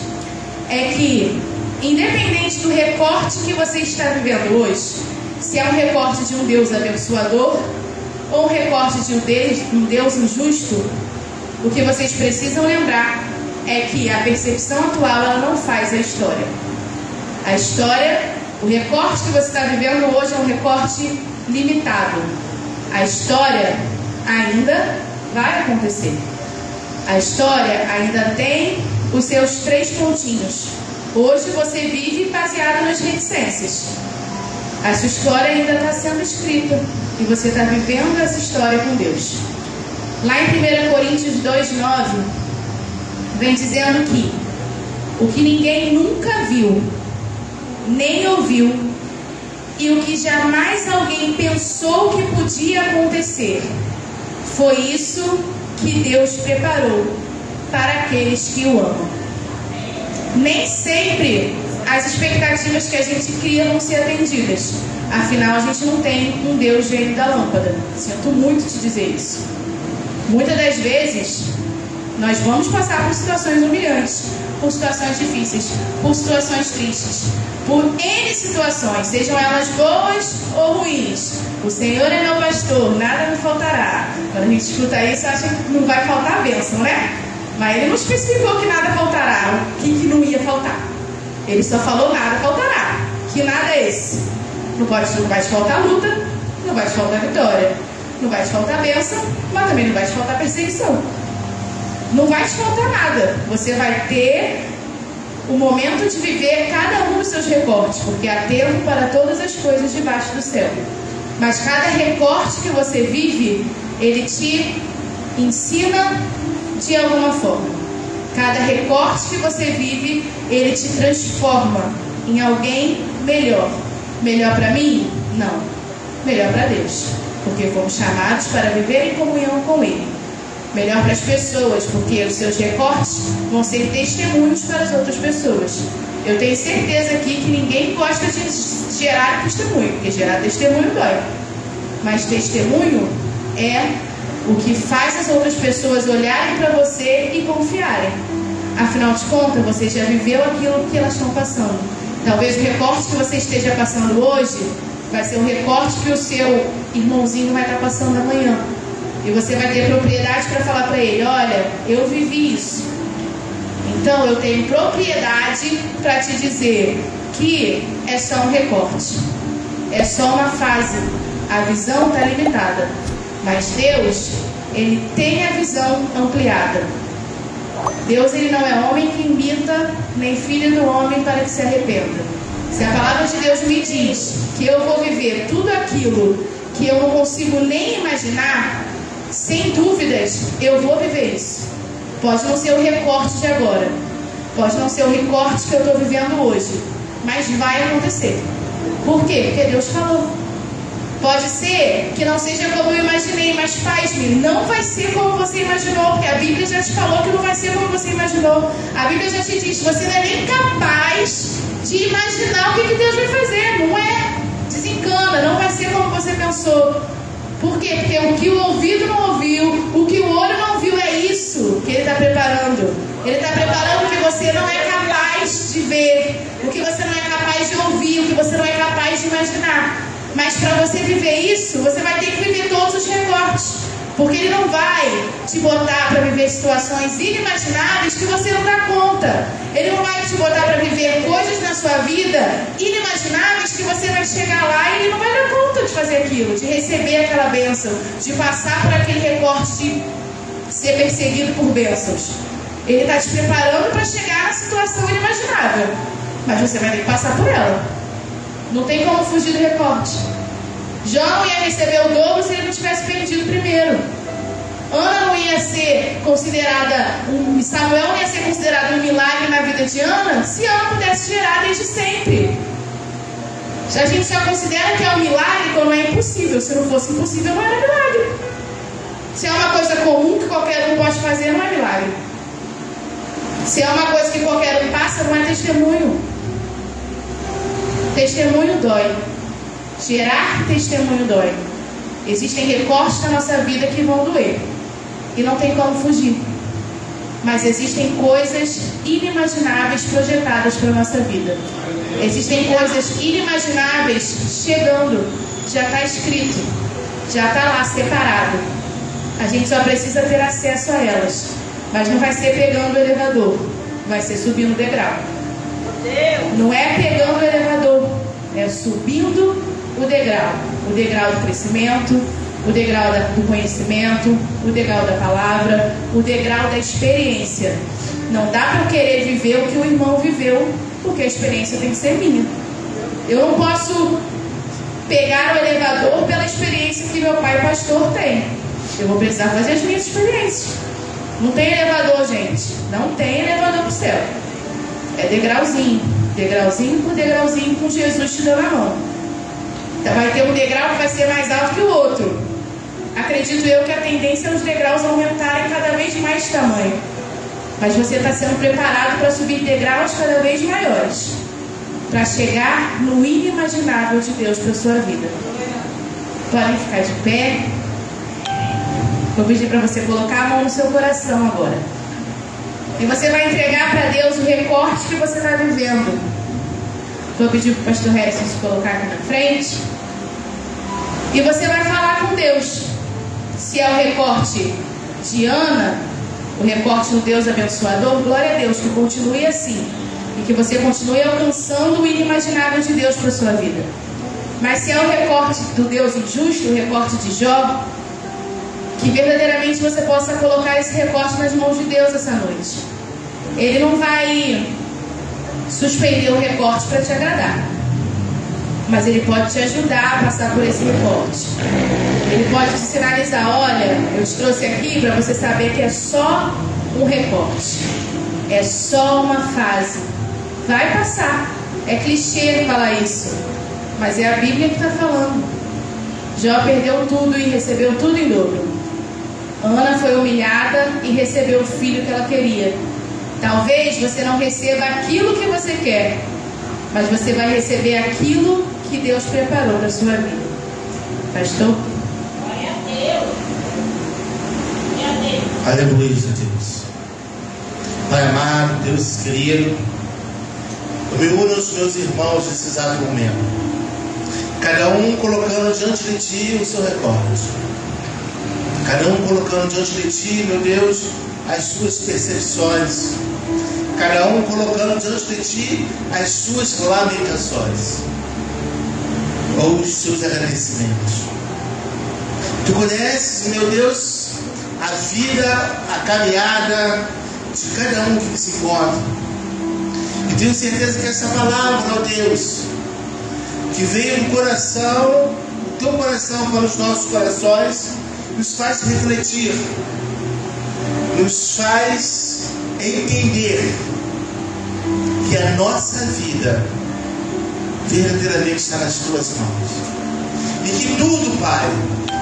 Speaker 7: é que, independente do recorte que você está vivendo hoje, se é um recorte de um Deus abençoador ou um recorte de um Deus injusto, o que vocês precisam lembrar é que a percepção atual ela não faz a história. A história, o recorte que você está vivendo hoje é um recorte limitado. A história ainda vai acontecer. A história ainda tem os seus 3 pontinhos. Hoje você vive baseado nas reticências. A sua história ainda está sendo escrita e você está vivendo essa história com Deus. Lá em 1 Coríntios 2:9 vem dizendo que o que ninguém nunca viu, nem ouviu, e o que jamais alguém pensou que podia acontecer, foi isso que Deus preparou para aqueles que o amam. Nem sempre as expectativas que a gente cria vão ser atendidas. Afinal, a gente não tem um Deus gênio da lâmpada. Sinto muito te dizer isso. Muitas das vezes, nós vamos passar por situações humilhantes, por situações difíceis, por situações tristes, por N situações, sejam elas boas ou ruins. O Senhor é meu pastor, nada me faltará. Quando a gente escuta isso, acha que não vai faltar a bênção, né? Mas Ele não especificou que nada faltará, o que não ia faltar. Ele só falou nada faltará. Que nada é esse? Não vai te faltar luta, não vai te faltar vitória, não vai te faltar bênção, mas também não vai te faltar perseguição. Não vai te faltar nada. Você vai ter o momento de viver cada um dos seus recortes, porque há tempo para todas as coisas debaixo do céu. Mas cada recorte que você vive, ele te ensina de alguma forma. Cada recorte que você vive, ele te transforma em alguém melhor. Melhor para mim? Não. Melhor para Deus, porque fomos chamados para viver em comunhão com Ele. Melhor para as pessoas, porque os seus recortes vão ser testemunhos para as outras pessoas. Eu tenho certeza aqui que ninguém gosta de gerar testemunho, porque gerar testemunho dói. Mas testemunho é o que faz as outras pessoas olharem para você e confiarem. Afinal de contas, você já viveu aquilo que elas estão passando. Talvez o recorte que você esteja passando hoje vai ser um recorte que o seu irmãozinho vai estar passando amanhã. E você vai ter propriedade para falar para ele: olha, eu vivi isso. Então eu tenho propriedade para te dizer que é só um recorte. É só uma fase. A visão está limitada. Mas Deus, Ele tem a visão ampliada. Deus, Ele não é homem que imita, nem filho do homem para que se arrependa. Se a palavra de Deus me diz que eu vou viver tudo aquilo que eu não consigo nem imaginar, sem dúvidas, eu vou viver isso. Pode não ser o recorte de agora. Pode não ser o recorte que eu estou vivendo hoje. Mas vai acontecer. Por quê? Porque Deus falou. Pode ser que não seja como eu imaginei, mas faz-me. Não vai ser como você imaginou, porque a Bíblia já te falou que não vai ser como você imaginou. A Bíblia já te diz, você não é nem capaz de imaginar o que Deus vai fazer. Não é. Desencana, não vai ser como você pensou. Por quê? Porque o que o ouvido não ouviu, o que o olho não viu, é isso que Ele está preparando. Ele está preparando o que você não é capaz de ver, o que você não é capaz de ouvir, o que você não é capaz de imaginar. Mas para você viver isso, você vai ter que viver todos os recortes. Porque Ele não vai te botar para viver situações inimagináveis que você não dá conta. Ele não vai te botar para viver coisas na sua vida inimagináveis que você vai chegar lá e Ele não vai dar conta de fazer aquilo, de receber aquela bênção, de passar por aquele recorte de ser perseguido por bênçãos. Ele está te preparando para chegar na situação inimaginável. Mas você vai ter que passar por ela. Não tem como fugir do recorte. Jó não ia receber o dobro se ele não tivesse perdido primeiro. Ana não ia ser considerada, Samuel não ia ser considerado um milagre na vida de Ana se Ana pudesse gerar desde sempre. A gente já considera que é um milagre quando é impossível. Se não fosse impossível, não era milagre. Se é uma coisa comum que qualquer um pode fazer, não é milagre. Se é uma coisa que qualquer um passa, não é testemunho. Testemunho dói. Gerar testemunho dói. Existem recortes na nossa vida que vão doer. E não tem como fugir. Mas existem coisas inimagináveis projetadas para a nossa vida. Existem coisas inimagináveis chegando. Já está escrito. Já está lá separado. A gente só precisa ter acesso a elas. Mas não vai ser pegando o elevador. Vai ser subindo o degrau. Não é pegando o elevador. É subindo o degrau. O degrau do crescimento, o degrau do conhecimento, o degrau da palavra, o degrau da experiência. Não dá para eu querer viver o que o irmão viveu, porque a experiência tem que ser minha. Eu não posso pegar o elevador pela experiência que meu pai pastor tem. Eu vou precisar fazer as minhas experiências. Não tem elevador, gente. Não tem elevador para o céu. É degrauzinho. Degrauzinho por degrauzinho, com Jesus te dando a mão. Então vai ter um degrau que vai ser mais alto que o outro. Acredito eu que a tendência é os degraus aumentarem cada vez mais de tamanho. Mas você está sendo preparado para subir degraus cada vez maiores. Para chegar no inimaginável de Deus para a sua vida. Podem ficar de pé. Vou pedir para você colocar a mão no seu coração agora. E você vai entregar para Deus o recorte que você está vivendo. Vou pedir para o pastor Harrison se colocar aqui na frente. E você vai falar com Deus. Se é o recorte de Ana, o recorte do Deus abençoador, glória a Deus, que continue assim. E que você continue alcançando o inimaginável de Deus para a sua vida. Mas se é o recorte do Deus injusto, o recorte de Jó, que verdadeiramente você possa colocar esse recorte nas mãos de Deus essa noite. Ele não vai suspender o recorte para te agradar, mas Ele pode te ajudar a passar por esse recorte. Ele pode te sinalizar: olha, eu te trouxe aqui para você saber que é só um recorte, é só uma fase, vai passar. É clichê falar isso, mas é a Bíblia que está falando. Jó perdeu tudo e recebeu tudo em dobro. Ana foi humilhada e recebeu o filho que ela queria. Talvez você não receba aquilo que você quer, mas você vai receber aquilo que Deus preparou para a sua vida. Pastor?
Speaker 5: Glória a Deus. Glória a Deus. Aleluia, Deus. Pai amado, Deus querido, eu me uno aos meus irmãos nesse exato momento. Cada um colocando diante de Ti o seu recorte. Cada um colocando diante de Ti, meu Deus, as suas percepções. Cada um colocando diante de Ti as suas lamentações ou os seus agradecimentos. Tu conheces, meu Deus, a vida, a caminhada de cada um que se encontra. E tenho certeza que essa palavra, ó Deus, que veio do coração, do Teu coração para os nossos corações, nos faz refletir, nos faz entender que a nossa vida verdadeiramente está nas Tuas mãos. E que tudo, Pai,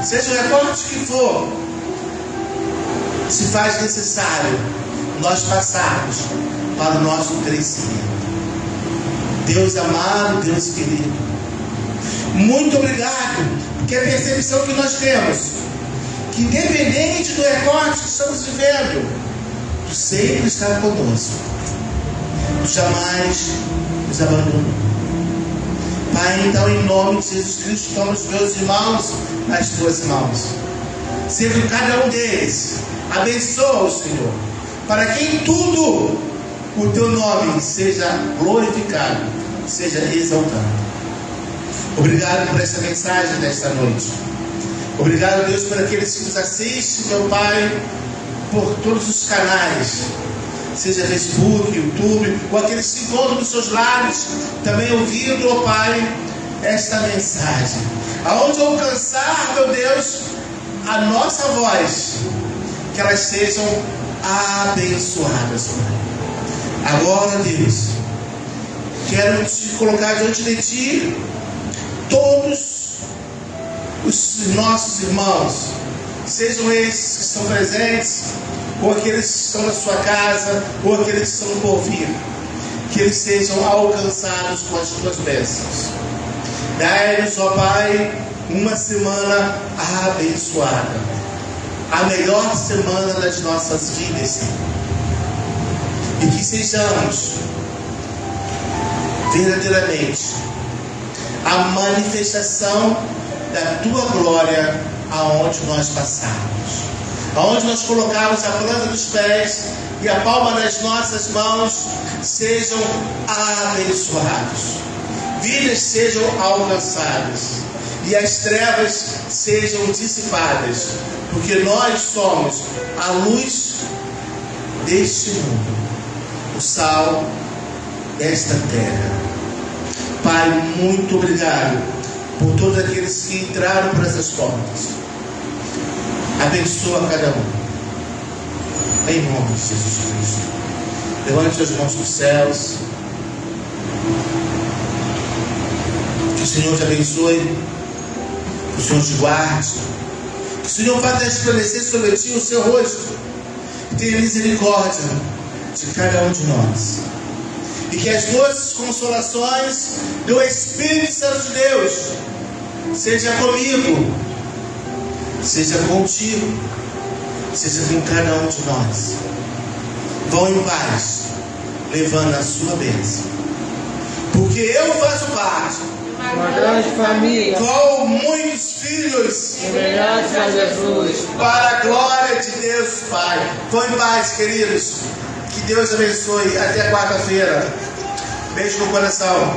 Speaker 5: seja o recorte que for, se faz necessário nós passarmos para o nosso crescimento. Deus amado, Deus querido, muito obrigado, porque a percepção que nós temos, que independente do recorte que estamos vivendo, Tu sempre está conosco, Tu jamais nos abandonou. Pai, então em nome de Jesus Cristo, toma os meus irmãos nas Tuas mãos. Seja cada um deles, abençoa o Senhor, para que em tudo o Teu nome seja glorificado, seja exaltado. Obrigado por essa mensagem desta noite. Obrigado, Deus, por aqueles que nos assistem, meu Pai, por todos os canais, seja Facebook, YouTube, ou aqueles que encontram nos seus lares, também ouvindo, ó Pai, esta mensagem. Aonde alcançar, meu Deus, a nossa voz, que elas sejam abençoadas, Pai. Agora, Deus, quero te colocar diante de Ti todos os nossos irmãos, sejam esses que estão presentes, ou aqueles que estão na sua casa, ou aqueles que estão por vir, que eles sejam alcançados com as Tuas bênçãos. Dai-nos, ó Pai, uma semana abençoada, a melhor semana das nossas vidas, Senhor. E que sejamos verdadeiramente a manifestação da Tua glória aonde nós passarmos, aonde nós colocarmos a planta dos pés e a palma das nossas mãos, sejam abençoados, vidas sejam alcançadas e as trevas sejam dissipadas, porque nós somos a luz deste mundo, o sal desta terra. Pai, muito obrigado por todos aqueles que entraram por essas portas. Abençoa cada um, em nome de Jesus Cristo. Levante suas mãos para os céus. Que o Senhor te abençoe, que o Senhor te guarde, que o Senhor faça resplandecer sobre ti o seu rosto e tenha misericórdia de cada um de nós. E que as doces consolações do Espírito Santo de Deus seja comigo, seja contigo, seja com cada um de nós. Vão em paz, levando a sua bênção, porque eu faço parte
Speaker 2: de uma grande família,
Speaker 5: com muitos filhos
Speaker 2: semelhantes a Jesus,
Speaker 5: para a glória de Deus Pai. Vão em paz, queridos. Que Deus abençoe. Até quarta-feira. Beijo no coração.